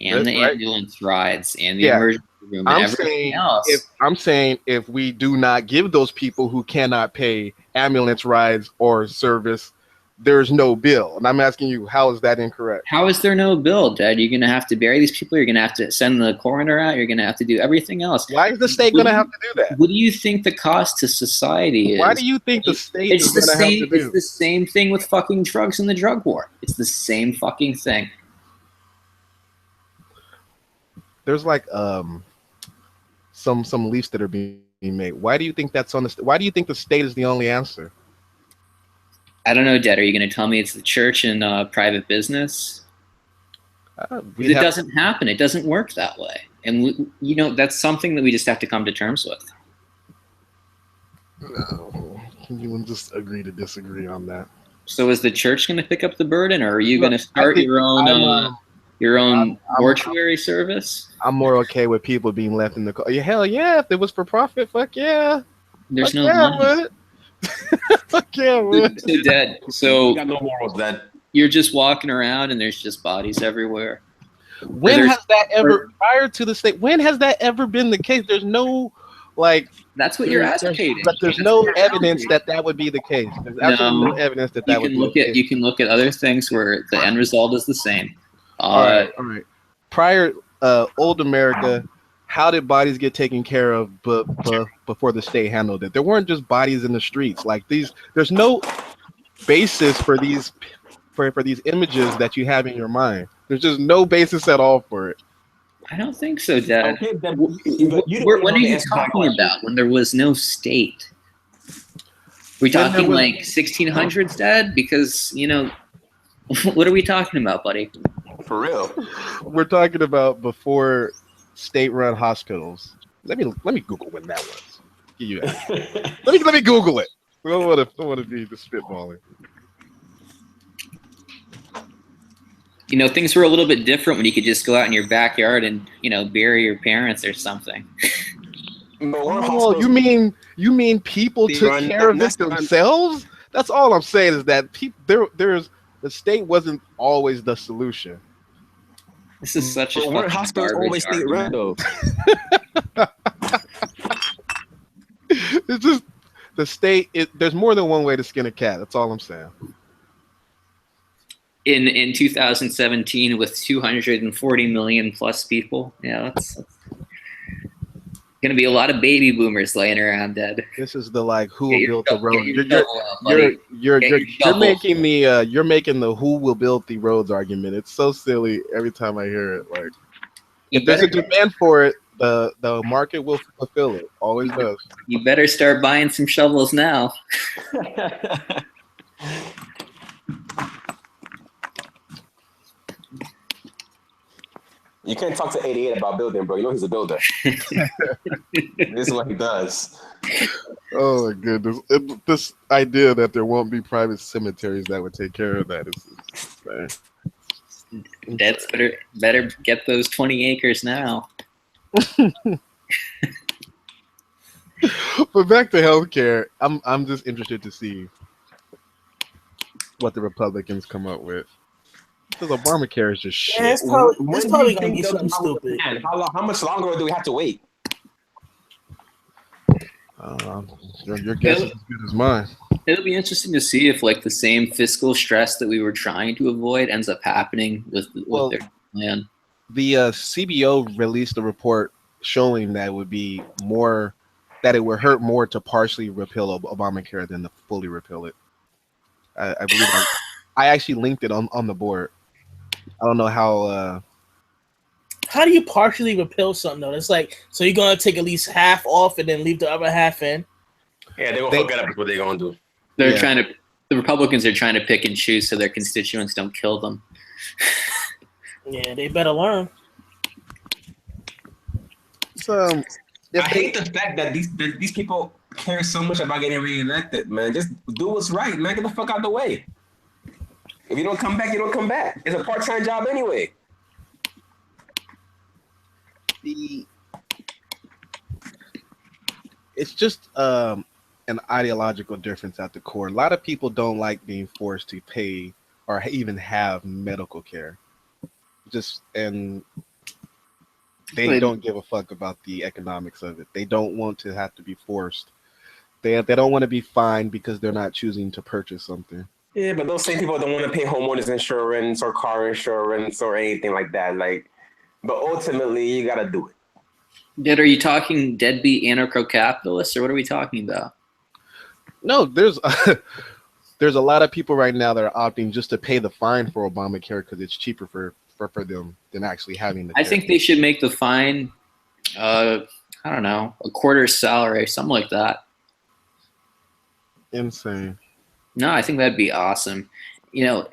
And the ambulance rides, and the emergency room, and everything else. I'm saying if we do not give those people who cannot pay ambulance rides or service, there's no bill. And I'm asking you, how is that incorrect? How is there no bill, Dad? You're going to have to bury these people. You're going to have to send the coroner out. You're going to have to do everything else. Why is the state going to have to do that? What do you think the cost to society is? Why do you think the state is going to have to do? It's the same thing with fucking drugs and the drug war. It's the same fucking thing. There's like some leafs that are being made. Why do you think that's on the? Why do you think the state is the only answer? I don't know, Dad. Are you going to tell me it's the church and private business? It doesn't happen. It doesn't work that way. And, that's something that we just have to come to terms with. No. You just agree to disagree on that. So is the church going to pick up the burden, or are you going to start your own mortuary service? I'm more okay with people being left in the car. Hell yeah, if it was for profit, fuck yeah. There's no money. Fuck yeah, man. So, Dad, you got no morals, Dad. You're just walking around and there's just bodies everywhere. When has that ever, prior to the state, when has that ever been the case? There's no, that's what you're advocating. But there's no evidence that would be the case. There's absolutely no evidence that would be the case. You can look at other things where the end result is the same. All right. Prior, old America, how did bodies get taken care of before the state handled it? There weren't just bodies in the streets like these. There's no basis for these images that you have in your mind. There's just no basis at all for it. I don't think so, Dad. Okay, what are you talking about when there was no state? We talking 1600s, Dad? Because what are we talking about, buddy? For real, we're talking about before state-run hospitals. Let me Google when that was. Let me Google it. I don't want to be the spitballing. Things were a little bit different when you could just go out in your backyard and bury your parents or something. Oh, you mean people took care of it themselves? That's all I'm saying is that the state wasn't always the solution. This is such a fucking hospitals always state run though. It's just the state. There's more than one way to skin a cat. That's all I'm saying. In 2017, with 240 million plus people, that's gonna be a lot of baby boomers laying around dead. This is the who will build the road. You're making the who will build the roads argument. It's so silly every time I hear it. If there's a demand for it, the market will fulfill it. Always does. You better start buying some shovels now. You can't talk to 88 about building, bro. You know he's a builder. This is what he does. Oh, my goodness. This idea that there won't be private cemeteries that would take care of that is That's better get those 20 acres now. But back to healthcare, I'm just interested to see what the Republicans come up with. Because Obamacare is just shit. Yeah, it's probably going to be something stupid. How much longer do we have to wait? Your guess is as good as mine. It'll be interesting to see if like the same fiscal stress that we were trying to avoid ends up happening with their plan. The CBO released a report showing that it would hurt more to partially repeal Obamacare than to fully repeal it. I believe I actually linked it on the board. I don't know how. How do you partially repeal something though? It's like, so you're gonna take at least half off and then leave the other half in. Yeah, they're gonna fuck it up. Is what they're gonna do. The Republicans are trying to pick and choose so their constituents don't kill them. Yeah, they better learn. I hate the fact that these people care so much about getting reelected, man. Just do what's right, man. Get the fuck out the way. If you don't come back, you don't come back. It's a part-time job anyway. It's just an ideological difference at the core. A lot of people don't like being forced to pay or even have medical care. And they don't give a fuck about the economics of it. They don't want to have to be forced. They don't want to be fined because they're not choosing to purchase something. Yeah, but those same people don't want to pay homeowners insurance or car insurance or anything like that. But ultimately, you gotta do it. Are you talking deadbeat anarcho-capitalists, or what are we talking about? No, there's a lot of people right now that are opting just to pay the fine for Obamacare because it's cheaper for them than actually having the care. I think they should make the fine, I don't know, a quarter's salary, something like that. Insane. No, I think that'd be awesome. You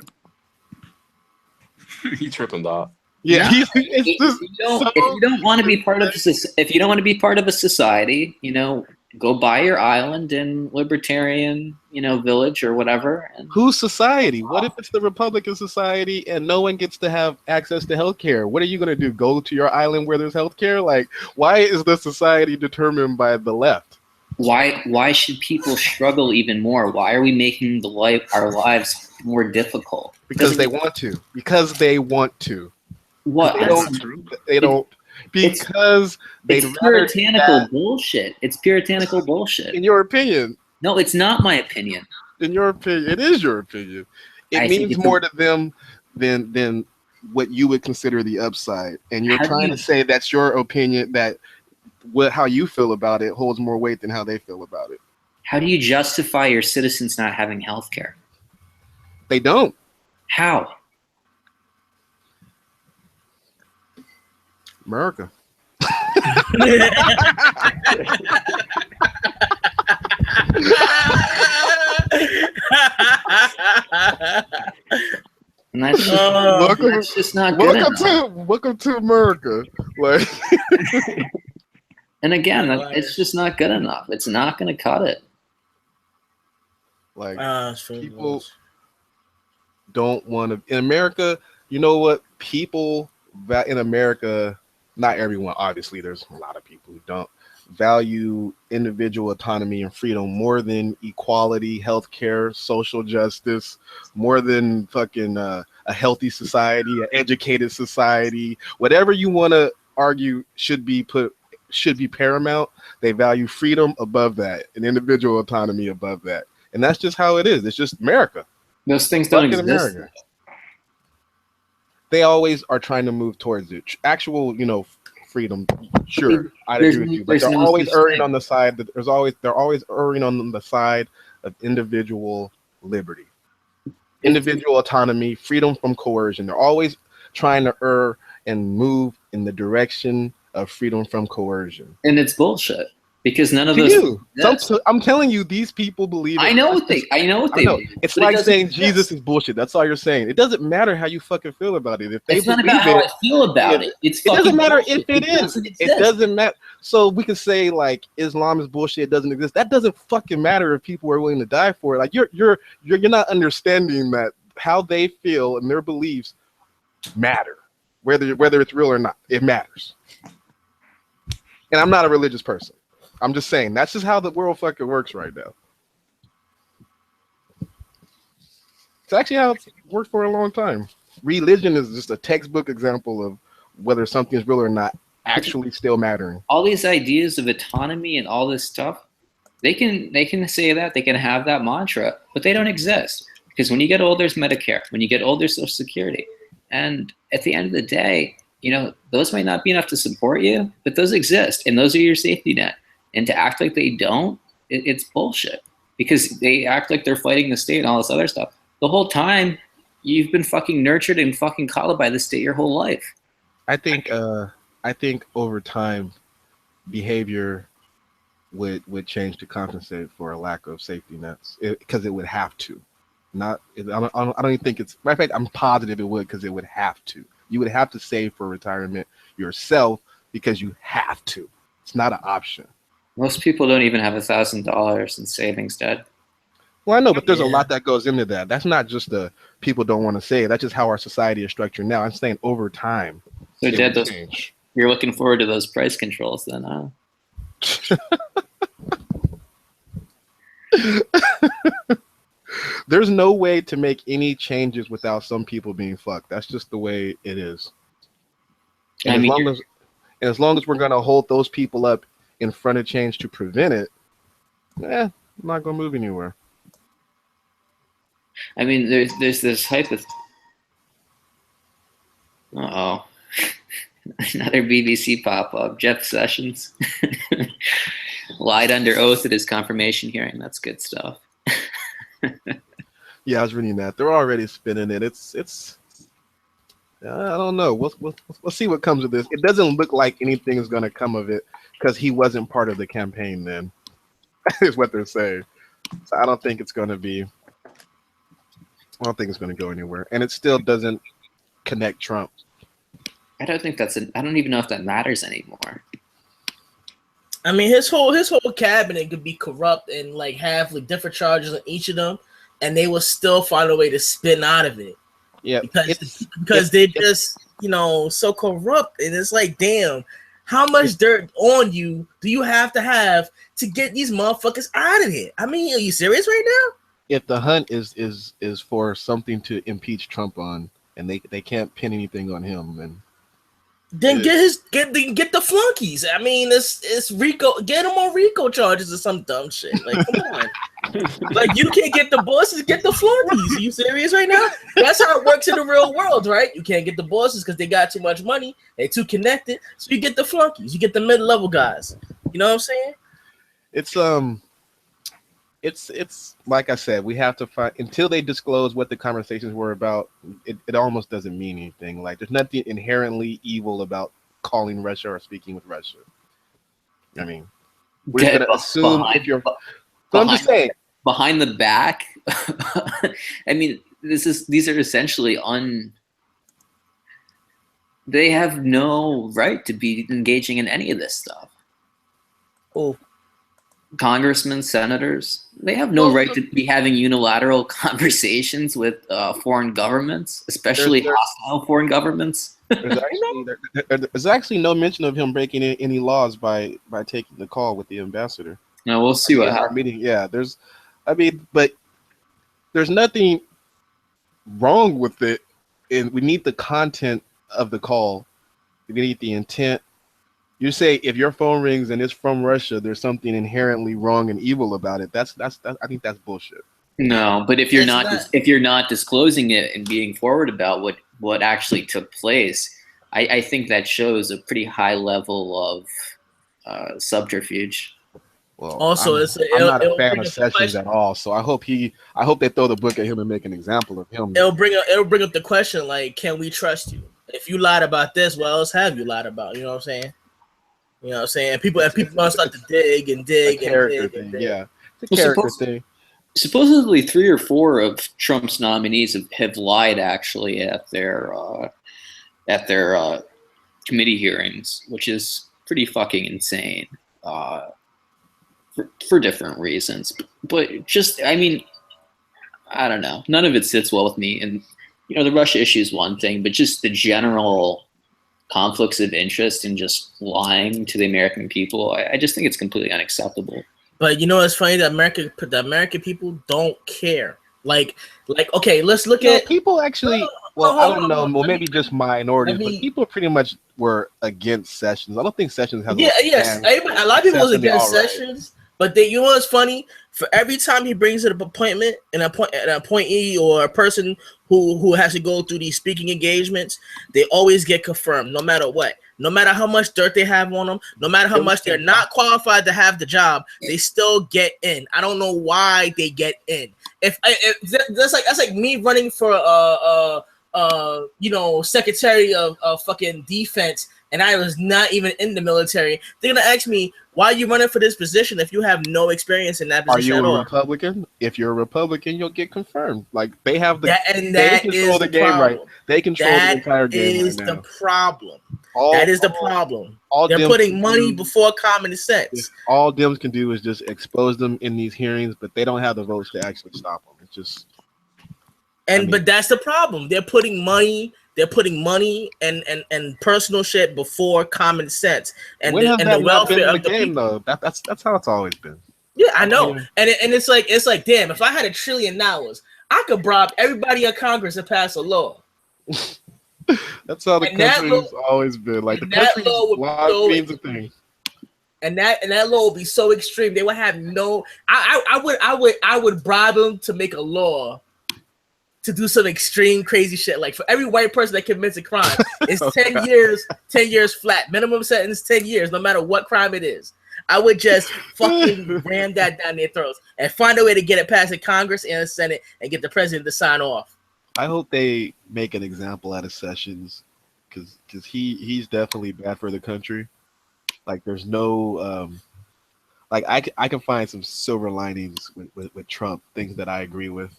tripping, dog. Yeah, no, if you don't want to be part of a society, go buy your island in libertarian, village or whatever. Whose society? What if it's the Republican society and no one gets to have access to healthcare? What are you going to do? Go to your island where there's healthcare? Like, why is the society determined by the left? Why should people struggle even more? Why are we making our lives more difficult? Because they want to. Because they want to. What? They don't. Because it's puritanical bullshit. It's puritanical bullshit. In your opinion. No, it's not my opinion. In your opinion. It is your opinion. It means more to them than what you would consider the upside. And you're trying to say that's your opinion, that how you feel about it holds more weight than how they feel about it. How do you justify your citizens not having health care? They don't. How? America. And that's just not good enough. Welcome to America. Like, and again, it's just not good enough. It's not going to cut it. Like, people don't want to. In America, you know what? People that in America, not everyone, obviously, there's a lot of people who don't value individual autonomy and freedom more than equality, healthcare, social justice, more than fucking a healthy society, an educated society, whatever you want to argue should be paramount. They value freedom above that and individual autonomy above that. And that's just how it is. It's just America. Those things don't exist. America. They always are trying to move towards it. Actual, freedom. Sure, I agree with you. But they're always erring on the side that they're always erring on the side of individual liberty, individual autonomy, freedom from coercion. They're always trying to err and move in the direction of freedom from coercion. And it's bullshit. Because none of those. I'm telling you, these people believe it. I know what they do. It's like saying Jesus is bullshit. That's all you're saying. It doesn't matter how you fucking feel about it. If they it's not about how I feel about it. It doesn't matter bullshit. if it is. It doesn't matter. So we can say like Islam is bullshit. It doesn't exist. That doesn't fucking matter if people are willing to die for it. Like you're not understanding that how they feel and their beliefs matter, whether it's real or not. It matters. And I'm not a religious person. I'm just saying that's just how the world fucking works right now. It's actually how it's worked for a long time. Religion is just a textbook example of whether something is real or not actually still mattering. All these ideas of autonomy and all this stuff, They can say that, they can have that mantra, but they don't exist. Because when you get old, there's Medicare. When you get old, there's Social Security. And at the end of the day, those might not be enough to support you, but those exist, and those are your safety net. And to act like they don't, it's bullshit. Because they act like they're fighting the state and all this other stuff. The whole time, you've been fucking nurtured and fucking coddled by the state your whole life. I think over time, behavior would change to compensate for a lack of safety nets, because it would have to. I don't even think it's. Matter of fact, I'm positive it would, because it would have to. You would have to save for retirement yourself because you have to. It's not an option. Most people don't even have $1,000 in savings, Dad. Well, I know, but there's a lot that goes into that. That's not just the people don't want to save. That's just how our society is structured now. I'm saying over time. So, Dad, you're looking forward to those price controls then, huh? There's no way to make any changes without some people being fucked. That's just the way it is. And as long as we're gonna hold those people up in front of change to prevent it, I'm not gonna move anywhere. I mean, there's this hype of another BBC pop-up. Jeff Sessions lied under oath at his confirmation hearing. That's good stuff. Yeah, I was reading that. They're already spinning it. It's. I don't know. We'll see what comes of this. It doesn't look like anything is going to come of it because he wasn't part of the campaign then, is what they're saying. So I don't think it's going to be. I don't think it's going to go anywhere, and it still doesn't connect Trump. I don't think I don't even know if that matters anymore. I mean, his whole cabinet could be corrupt and like have like different charges on each of them, and they will still find a way to spin out of it. Yeah, because they're just so corrupt, and it's like, damn, how much dirt on you do you have to get these motherfuckers out of here? I mean, are you serious right now? If the hunt is for something to impeach Trump on, and they can't pin anything on him, then get the flunkies. I mean, it's RICO. Get them on RICO charges or some dumb shit. Like, come on. Like, you can't get the bosses, get the flunkies. Are you serious right now? That's how it works in the real world, right? You can't get the bosses because they got too much money. They're too connected. So you get the flunkies. You get the mid-level guys. You know what I'm saying? It's like I said, we have to find until they disclose what the conversations were about. It almost doesn't mean anything. Like, there's nothing inherently evil about calling Russia or speaking with Russia. I mean, we're going to assume if you're. So I'm just saying, behind the back. I mean, these are essentially They have no right to be engaging in any of this stuff. Oh. Congressmen, senators, they have no right to be having unilateral conversations with foreign governments, especially hostile foreign governments. There's actually no mention of him breaking any laws by taking the call with the ambassador. No, we'll see what happens. Yeah, but there's nothing wrong with it, and we need the content of the call. We need the intent. You say if your phone rings and it's from Russia, there's something inherently wrong and evil about it. That's I think that's bullshit. No, but if you're not disclosing it and being forward about what actually took place, I think that shows a pretty high level of subterfuge. Well, also, I'm not a fan of Sessions at all, so I hope they throw the book at him and make an example of him. It'll bring up the question, like, can we trust you? If you lied about this, what else have you lied about? You know what I'm saying? You know what I'm saying? People gonna start to dig and dig and dig. Yeah, it's a character thing. Supposedly 3 or 4 of Trump's nominees have lied actually at their committee hearings, which is pretty fucking insane for different reasons. But just, I mean, I don't know. None of it sits well with me. And, the Russia issue is one thing, but just the general conflicts of interest and just lying to the American people, I just think it's completely unacceptable. But it's funny that the American people don't care. Like okay, let's look at people actually. I don't know. Well, maybe just minorities, but people pretty much were against Sessions. I don't think Sessions has. Yeah, yes. A lot of people was against Sessions, But you know what's funny? For every time he brings an appointment, an appointee or a person who has to go through these speaking engagements, they always get confirmed, no matter what. No matter how much dirt they have on them, no matter how much they're not qualified to have the job, they still get in. I don't know why they get in. If that's like me running for secretary of fucking defense, and I was not even in the military. They're gonna ask me, why are you running for this position if you have no experience in that position at all? Are you a Republican? If you're a Republican, you'll get confirmed. Like they have the they control the game right. They control the entire game right now. That is the problem. That is the problem. They're putting money before common sense. All Dems can do is just expose them in these hearings, but they don't have the votes to actually stop them. It's just, but that's the problem. They're putting money. They're putting money and personal shit before common sense and the welfare of the game, people. Though that's how it's always been. Yeah, I know. And it's like damn, if I had $1 trillion, I could bribe everybody in Congress and pass a law. That's how the country's always been. Like the country means a thing. And that law would be so extreme. They would have no. I would bribe them to make a law to do some extreme crazy shit. Like for every white person that commits a crime, it's 10 years, 10 years flat. Minimum sentence, 10 years, no matter what crime it is. I would just fucking ram that down their throats and find a way to get it past the Congress and the Senate and get the president to sign off. I hope they make an example out of Sessions because he's definitely bad for the country. Like there's no I can find some silver linings with Trump, things that I agree with.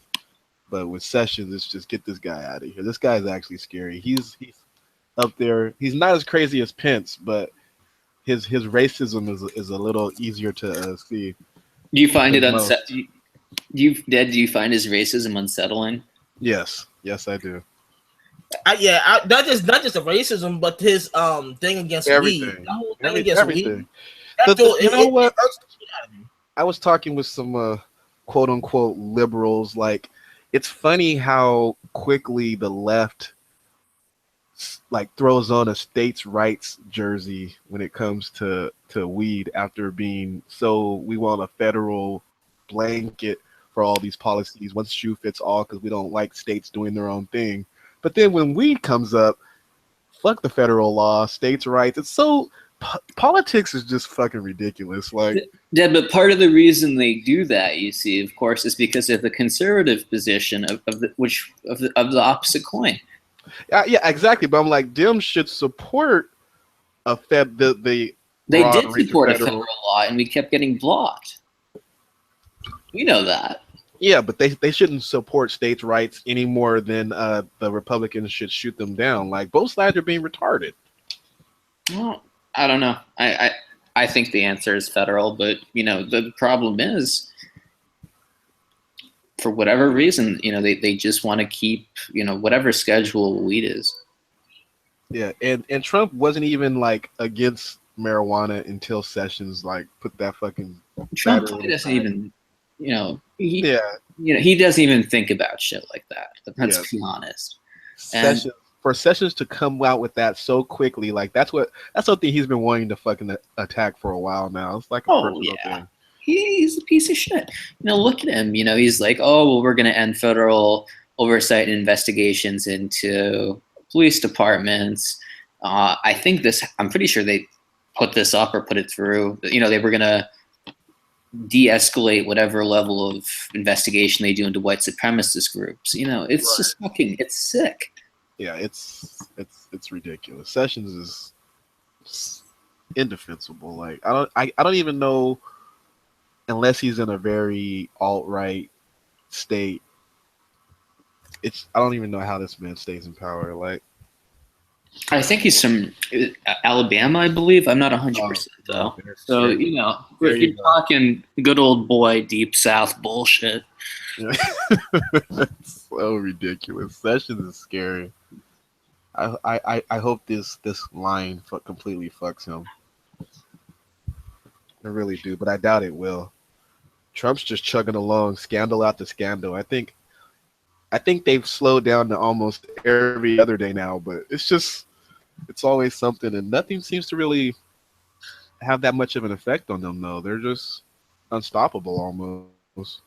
But with Sessions, it's just get this guy out of here. This guy's actually scary. He's up there. He's not as crazy as Pence, but his racism is a little easier to see. Do you find it unsettling? Do you find his racism unsettling? Yes, I do. Not just the racism, but his thing against weed. The whole thing against weed. You know what? I was talking with some quote unquote liberals. Like, it's funny how quickly the left like throws on a states' rights jersey when it comes to weed after being we want a federal blanket for all these policies, one shoe fits all because we don't like states doing their own thing. But then when weed comes up, fuck the federal law, states' rights. It's so politics is just fucking ridiculous. Like, yeah, but part of the reason they do that, you see, of course, is because of the conservative position of the opposite coin. Yeah, exactly. But I'm like, Dems should support they did support a federal law, and we kept getting blocked. You know that. Yeah, but they shouldn't support states' rights any more than the Republicans should shoot them down. Like, both sides are being retarded. Well, I don't know. I think the answer is federal, but the problem is, for whatever reason, they just want to keep whatever schedule weed is. Yeah, and Trump wasn't even like against marijuana until Sessions like put that fucking. Trump doesn't even. He doesn't even think about shit like that. Let's be honest. For Sessions to come out with that so quickly, like that's something he's been wanting to fucking attack for a while now. It's like a personal thing. He's a piece of shit. Look at him. He's like, oh well, we're gonna end federal oversight and investigations into police departments. I'm pretty sure they put this up or put it through. They were gonna de-escalate whatever level of investigation they do into white supremacist groups. It's just fucking, it's sick. Yeah, it's ridiculous. Sessions is indefensible. Like I don't even know, unless he's in a very alt-right state. I don't even know how this man stays in power. Like, I think he's from Alabama, I believe. I'm not 100% though. So you're talking good old boy deep South bullshit. It's so ridiculous. Sessions is scary. I hope this line completely fucks him. I really do, but I doubt it will. Trump's just chugging along, scandal after scandal. I think they've slowed down to almost every other day now, but it's always something, and nothing seems to really have that much of an effect on them, though. They're just unstoppable almost.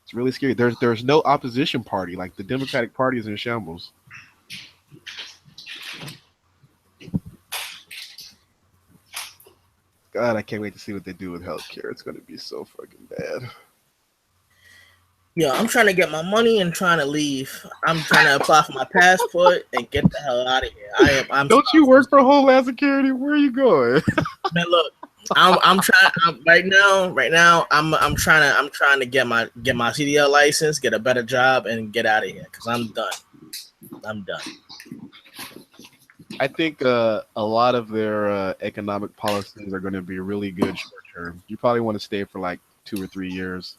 It's really scary. There's no opposition party. Like the Democratic Party is in shambles. God, I can't wait to see what they do with healthcare. It's gonna be so fucking bad. Yeah, I'm trying to get my money and trying to leave. I'm trying to apply for my passport and get the hell out of here. I'm Don't you work for Homeland Security? Where are you going? Man, look, I'm trying right now. I'm trying to get my CDL license, get a better job, and get out of here because I'm done. I'm done. I think a lot of their economic policies are going to be really good short term. You probably want to stay for like 2 or 3 years.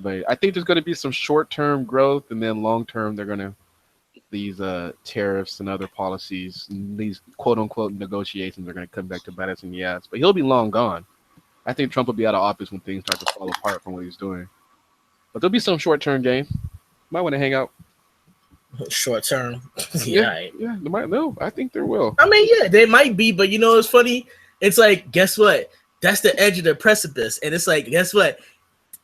I think there's going to be some short term growth, and then long term they're going to these tariffs and other policies, and these quote unquote negotiations are going to come back to bite us in the ass. But he'll be long gone. I think Trump will be out of office when things start to fall apart from what he's doing. But there'll be some short term gain. Might want to hang out. Short term. Yeah, there might. No, I think there will. I mean, yeah, they might be, but you know what's funny? It's like, guess what? That's the edge of the precipice, and it's like, guess what?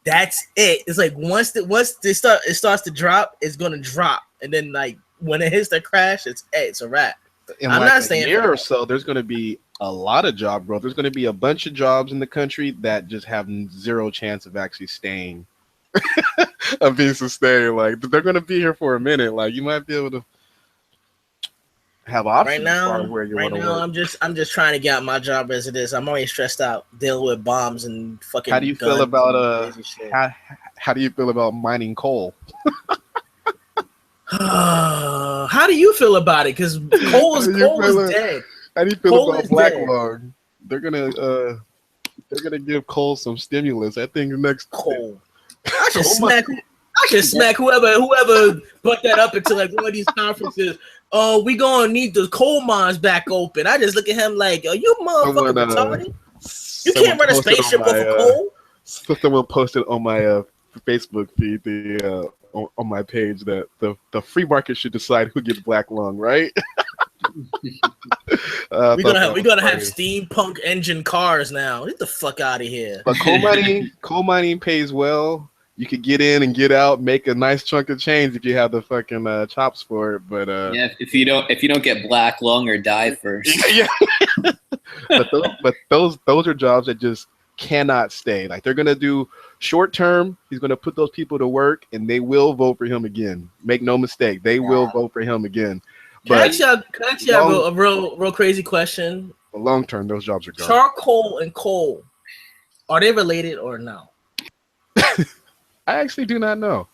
That's it. It's like once it starts to drop, it's gonna drop, and then like when it hits the crash, it's a wrap. In I'm like not a saying year or so, there's going to be a lot of job growth. There's going to be a bunch of jobs in the country that just have zero chance of actually staying, of being sustained. Like they're going to be here for a minute. Like you might be able to have options where you want to work. I'm just trying to get out my job as it is. I'm already stressed out dealing with bombs and fucking. How do you feel about how do you feel about mining coal? How do you feel about it? Because coal is dead. How do you feel about black lung? They're gonna give coal some stimulus. I think next coal. I should smack whoever put that up into like one of these conferences. Oh, we gonna need the coal mines back open. I just look at him like, are you motherfucking retarded? You can't run a spaceship off of coal. Someone posted on my Facebook feed on my page that the free market should decide who gets black lung, right? We're gonna have steampunk engine cars now. Get the fuck out of here. But coal mining pays well. You could get in and get out, make a nice chunk of change if you have the fucking chops for it. But yeah, if you don't get black lung or die first. Yeah. but those are jobs that just cannot stay. Like they're gonna do short term. He's gonna put those people to work, and they will vote for him again. Make no mistake, they will vote for him again. But can I ask you a real crazy question? Long term, those jobs are gone. Charcoal and coal, are they related or no? I actually do not know.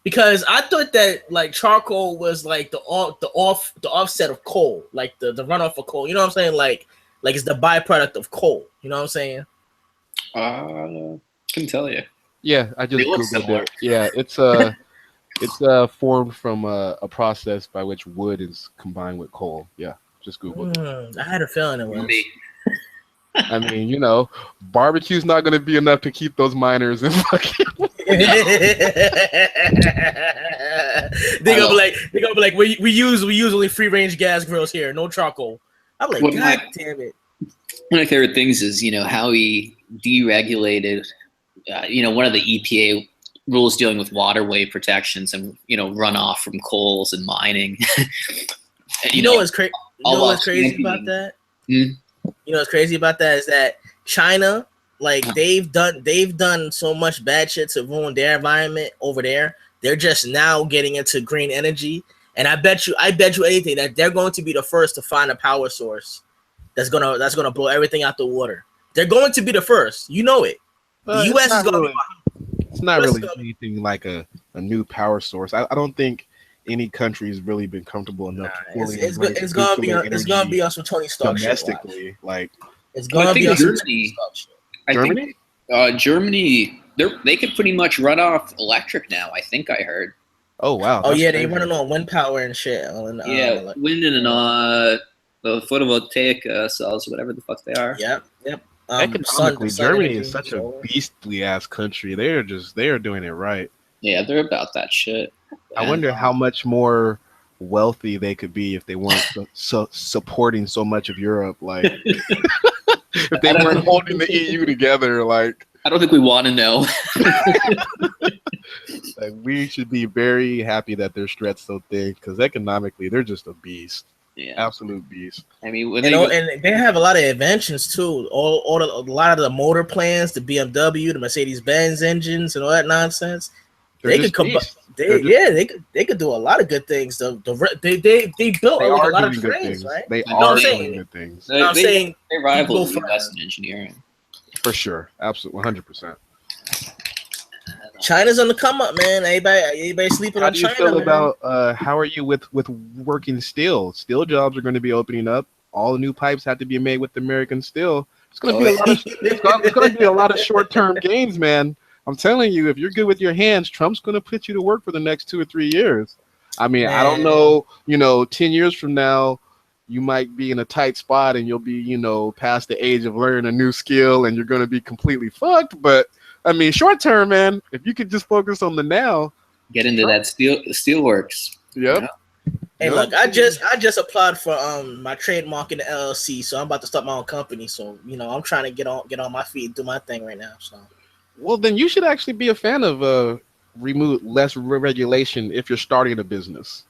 Because I thought that like charcoal was like the offset of coal, like the runoff of coal. You know what I'm saying? Like it's the byproduct of coal. You know what I'm saying? Can tell you. Yeah, I just googled it. Yeah, it's formed from a process by which wood is combined with coal. Yeah, just Google it. I had a feeling it was. I mean, you know, barbecue's not going to be enough to keep those miners in fucking. They're gonna be like, we use only free range gas grills here, no charcoal. I'm like, God damn it. One of my favorite things is, how he deregulated, one of the EPA rules dealing with waterway protections and, runoff from coals and mining. You know what's crazy about that? Mm-hmm. You know what's crazy about that is that China, like they've done so much bad shit to ruin their environment over there. They're just now getting into green energy, and I bet you anything that they're going to be the first to find a power source that's gonna blow everything out the water. They're going to be the first. You know it. The U.S. is going to be. It's not really anything like a new power source. I don't think any country has really been comfortable enough to fully it's gonna be on some Tony Stark domestically. Shit, like it's gonna be on Germany. Germany. Germany, they can pretty much run off electric now. I think I heard. Oh wow! Oh yeah, they running on wind power and shit. Wind and the photovoltaic cells, whatever the fuck they are. Yep. Economically, Germany is such a beastly ass country. They are doing it right. Yeah, they're about that shit. I wonder how much more wealthy they could be if they weren't so supporting so much of Europe. Like, if they weren't holding the EU together, like. I don't think we want to know. Like, we should be very happy that they're stretched so thin, because economically they're just a beast. Yeah, absolute beast. I mean, when and they have a lot of inventions too. A lot of the motor plans, the BMW, the Mercedes Benz engines, and all that nonsense. They could do a lot of good things. They built a lot of trains, right? They are doing good things. I'm saying they rival the US in engineering. For sure, absolutely, 100%. China's on the come up, man. Everybody sleeping on China. How do you feel about? How are you with working steel? Steel jobs are going to be opening up. All the new pipes have to be made with American steel. It's going to be it's going to be a lot of short-term gains, man. I'm telling you, if you're good with your hands, Trump's going to put you to work for the next 2 or 3 years. I mean, man. I don't know. 10 years from now, you might be in a tight spot and you'll be, past the age of learning a new skill and you're going to be completely fucked. But I mean, short term, man, if you could just focus on the now. Get into that steelworks. Yep. Hey, look, I just applied for my trademark in the LLC, so I'm about to start my own company. So, I'm trying to get on my feet and do my thing right now. So, well, then you should actually be a fan of remove less regulation if you're starting a business.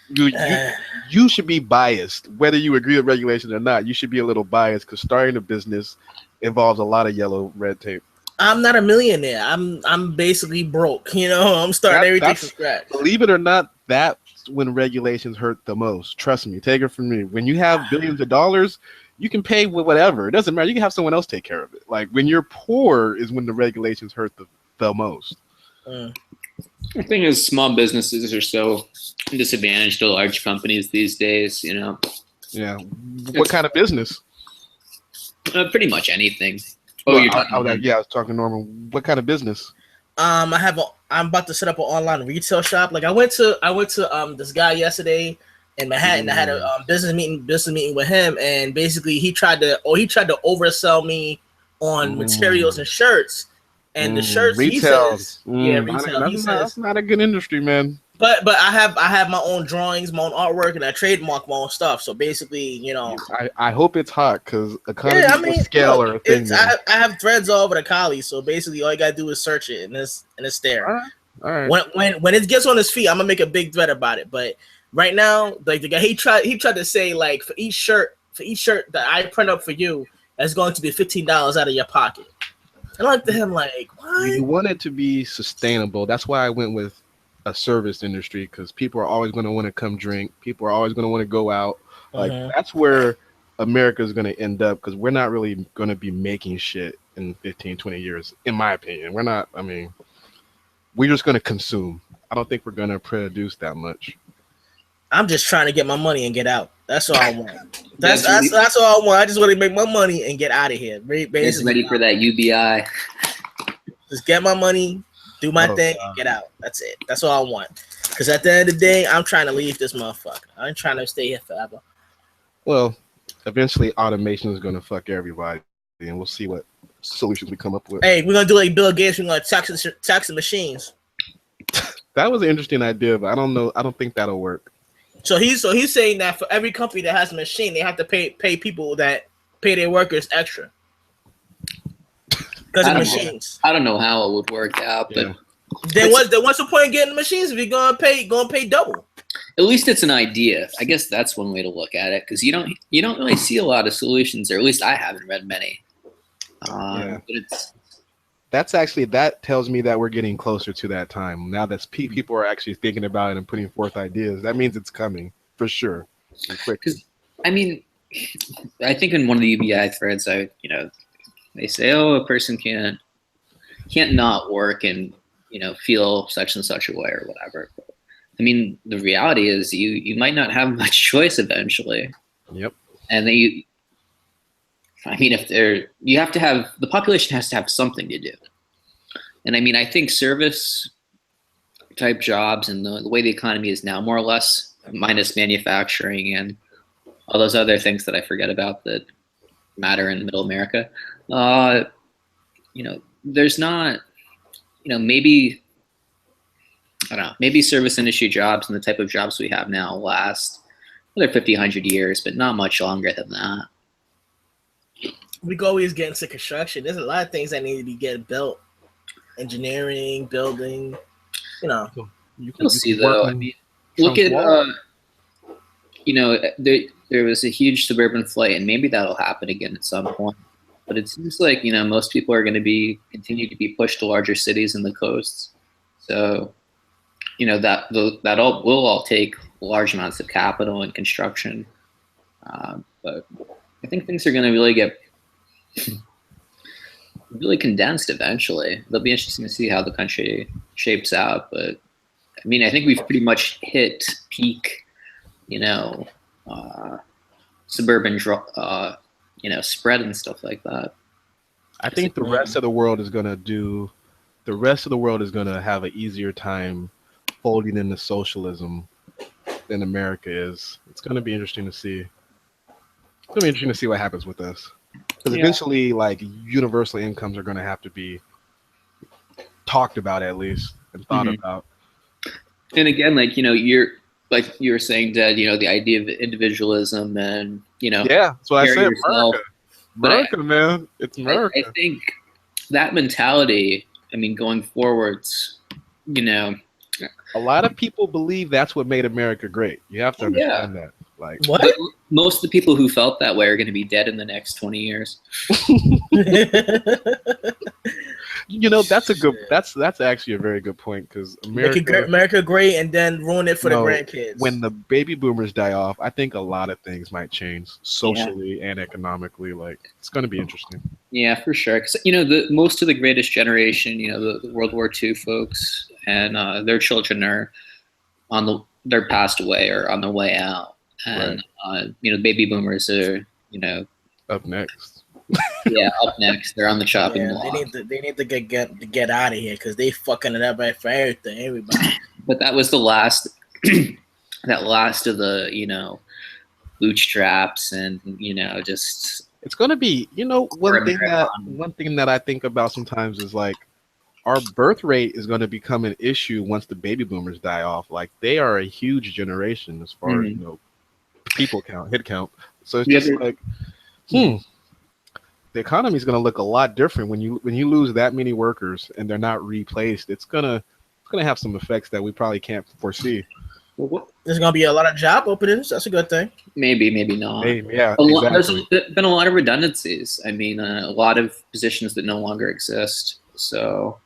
You should be biased, whether you agree with regulations or not. You should be a little biased because starting a business involves a lot of yellow red tape. I'm not a millionaire. I'm basically broke. I'm starting everything from scratch. Believe it or not, that's when regulations hurt the most. Trust me, take it from me. When you have billions of dollars, you can pay with whatever. It doesn't matter. You can have someone else take care of it. Like, when you're poor is when the regulations hurt the most. The thing is, small businesses are so disadvantaged to large companies these days, Yeah. What kind of business? Pretty much anything. Oh, you're talking. I was talking normal. What kind of business? I'm about to set up an online retail shop. Like, I went to this guy yesterday in Manhattan. I had a business meeting with him, and basically he tried to oversell me on materials and shirts. And the shirts, retail. He says, retail. That's not a good industry, man. But I have my own drawings, my own artwork, and I trademark my own stuff. So basically, I hope it's hot because economies of scale are a thing. I have threads all over the Coli, so basically all you gotta do is search it, and it's there. All right. When it gets on his feet, I'm gonna make a big thread about it. But right now, like, the guy, he tried to say, like, for each shirt that I print up for you, that's going to be $15 out of your pocket. And I looked at him like, what? You want it to be sustainable. That's why I went with a service industry, because people are always going to want to come drink. People are always going to want to go out. Like, that's where America is going to end up, because we're not really going to be making shit in 15, 20 years, in my opinion. We're just going to consume. I don't think we're going to produce that much. I'm just trying to get my money and get out. That's all I want. That's all I want. I just want to make my money and get out of here. It's ready for that UBI. Just get my money, do my thing, and get out. That's it. That's all I want. Because at the end of the day, I'm trying to leave this motherfucker. I ain't trying to stay here forever. Well, eventually automation is going to fuck everybody, and we'll see what solutions we come up with. Hey, we're going to do like Bill Gates. We're going to tax the machines. That was an interesting idea, but I don't know. I don't think that'll work. So he's saying that for every company that has a machine, they have to pay people that pay their workers extra because of machines. I don't know how it would work out, but then what's the point of getting the machines if you're gonna pay double? At least it's an idea. I guess that's one way to look at it, because you don't really see a lot of solutions, or at least I haven't read many. But that tells me that we're getting closer to that time. Now that people are actually thinking about it and putting forth ideas, that means it's coming for sure. Because I mean, I think in one of the UBI threads, they say, a person can't not work and feel such and such a way or whatever. But, I mean, the reality is you might not have much choice eventually. Yep. And then you have to have, the population has to have something to do. And I mean, I think service type jobs and the way the economy is now, more or less, minus manufacturing and all those other things that I forget about that matter in middle America, there's not, maybe I don't know, maybe service industry jobs and the type of jobs we have now last another 50, 100 years, but not much longer than that. We go always get into construction. There's a lot of things that need to be getting built. Engineering, building, you know. You'll see though. I mean, look at there was a huge suburban flight, and maybe that'll happen again at some point. But it seems like most people are going to continue to be pushed to larger cities and the coasts. So that will all take large amounts of capital and construction. But I think things are going to really get really condensed eventually. It'll be interesting to see how the country shapes out. But I mean, I think we've pretty much hit peak, suburban, spread and stuff like that. I think the rest of the world is going to have an easier time folding into socialism than America is. It's going to be interesting to see. It's going to be interesting to see what happens with us. Because eventually, like, universal incomes are going to have to be talked about at least and thought about. And again, you were saying, Dad, the idea of individualism and, yeah, that's what I said. America, man. It's America. I think that mentality, I mean, going forwards, a lot of people believe that's what made America great. You have to understand that. Like, what? Most of the people who felt that way are going to be dead in the next 20 years. That's actually a very good point, because America great and then ruin it for the grandkids. When the baby boomers die off, I think a lot of things might change socially and economically. Like, it's going to be interesting. Yeah, for sure. Because most of the greatest generation, the World War II folks, and their children are they're passed away or on their way out. And baby boomers are up next. Up next. They're on the chopping block. They need to get out of here, because they fucking it up for everybody. But that was the last that last of the bootstraps and just. It's gonna be one thing that I think about sometimes is, like, our birth rate is going to become an issue once the baby boomers die off. Like, they are a huge generation as far as people count, head count. So it's just like, the economy is going to look a lot different when you lose that many workers and they're not replaced. It's gonna have some effects that we probably can't foresee. There's going to be a lot of job openings. That's a good thing. Maybe not. Exactly. There's been a lot of redundancies. I mean, a lot of positions that no longer exist. So,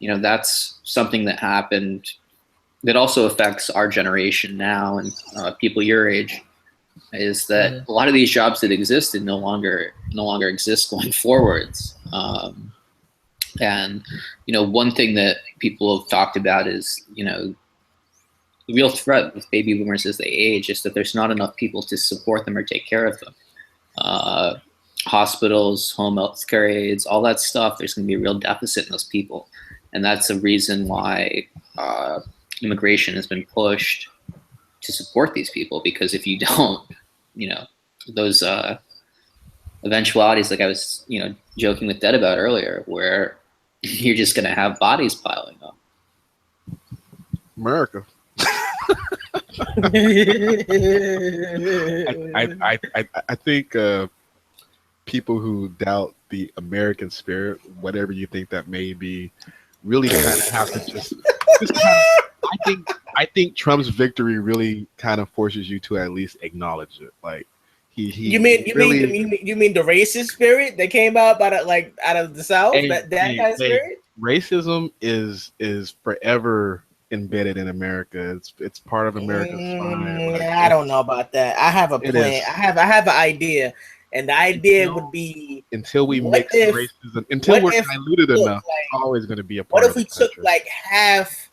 that's something that happened that also affects our generation now, and people your age, is that a lot of these jobs that existed no longer exist going forwards. And one thing that people have talked about is the real threat with baby boomers as they age is that there's not enough people to support them or take care of them. Hospitals, home health care aides, all that stuff, there's going to be a real deficit in those people. And that's the reason why immigration has been pushed to support these people, because if you don't, those eventualities, like I was, joking with Dad about earlier, where you're just going to have bodies piling up. America. I think people who doubt the American spirit, whatever you think that may be, really kind of have to just I think Trump's victory really kind of forces you to at least acknowledge it. Like, you mean the racist spirit that came out out of the South? That kind of spirit? Racism is forever embedded in America. It's part of America's spine. I don't know about that. I have a plan. I have an idea. And the idea would be, until we mix racism, until we're diluted enough, it's always going to be a part of the country. What if we took half,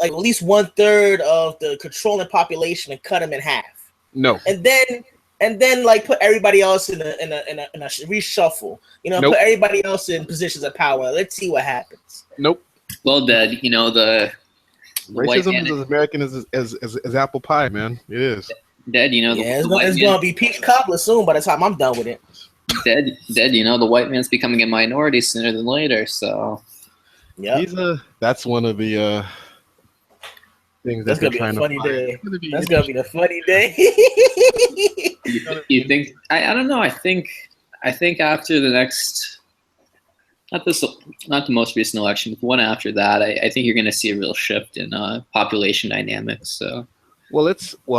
at least 1/3 of the controlling population and cut them in half? No. And then put everybody else in a reshuffle. Nope. Put everybody else in positions of power. Let's see what happens. Nope. Well, Dad, the racism is as American as apple pie, man. It is. Dad, it's gonna be peach cobbler soon. By the time I'm done with it, Dad, the white man's becoming a minority sooner than later. So, yeah, that's one of the things That's that gonna they're be a trying funny to find. day. It's gonna be That's gonna be the funny day. You think? I don't know. I think after the next, not the most recent election, but the one after that, I think you're going to see a real shift in population dynamics. So, well,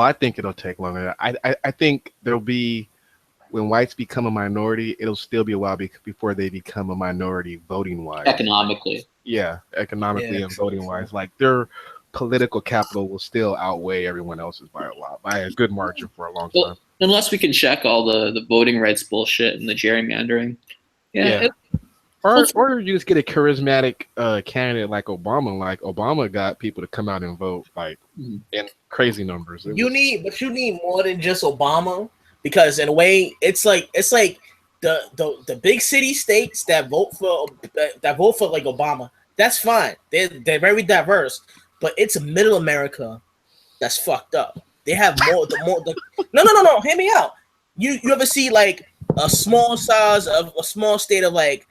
I think it'll take longer. I think there'll be when whites become a minority, it'll still be a while before they become a minority voting wise. economically. Yeah, economically Yeah, and voting wise, like their political capital will still outweigh everyone else's by a lot, by a good margin for a long time. Well, unless we can check all the voting rights bullshit and the gerrymandering. Yeah. Or you just get a charismatic candidate like Obama. Like Obama got people to come out and vote like in crazy numbers. you need more than just Obama, because in a way it's like the big city states that vote for like Obama. That's fine. They're very diverse, but it's middle America that's fucked up. They have no. Hear me out. You ever see like a small state of like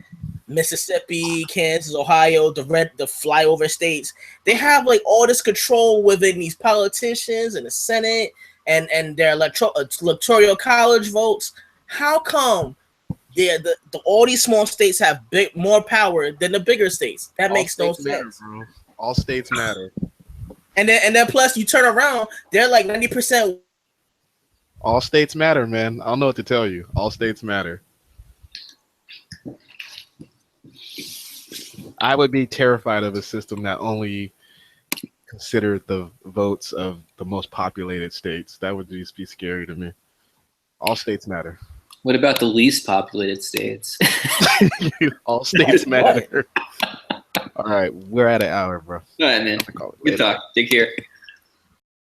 Mississippi, Kansas, Ohio, the flyover states? They have like all this control within these politicians and the Senate and their electoral college votes. How come all these small states have more power than the bigger states? That makes no sense. Matter, bro. All states matter. And then plus you turn around, they're like 90%. All states matter, man. I don't know what to tell you. All states matter. I would be terrified of a system that only considered the votes of the most populated states. That would just be scary to me. All states matter. What about the least populated states? All states matter. All right, we're at an hour, bro. All right, man. Good talk. Take care.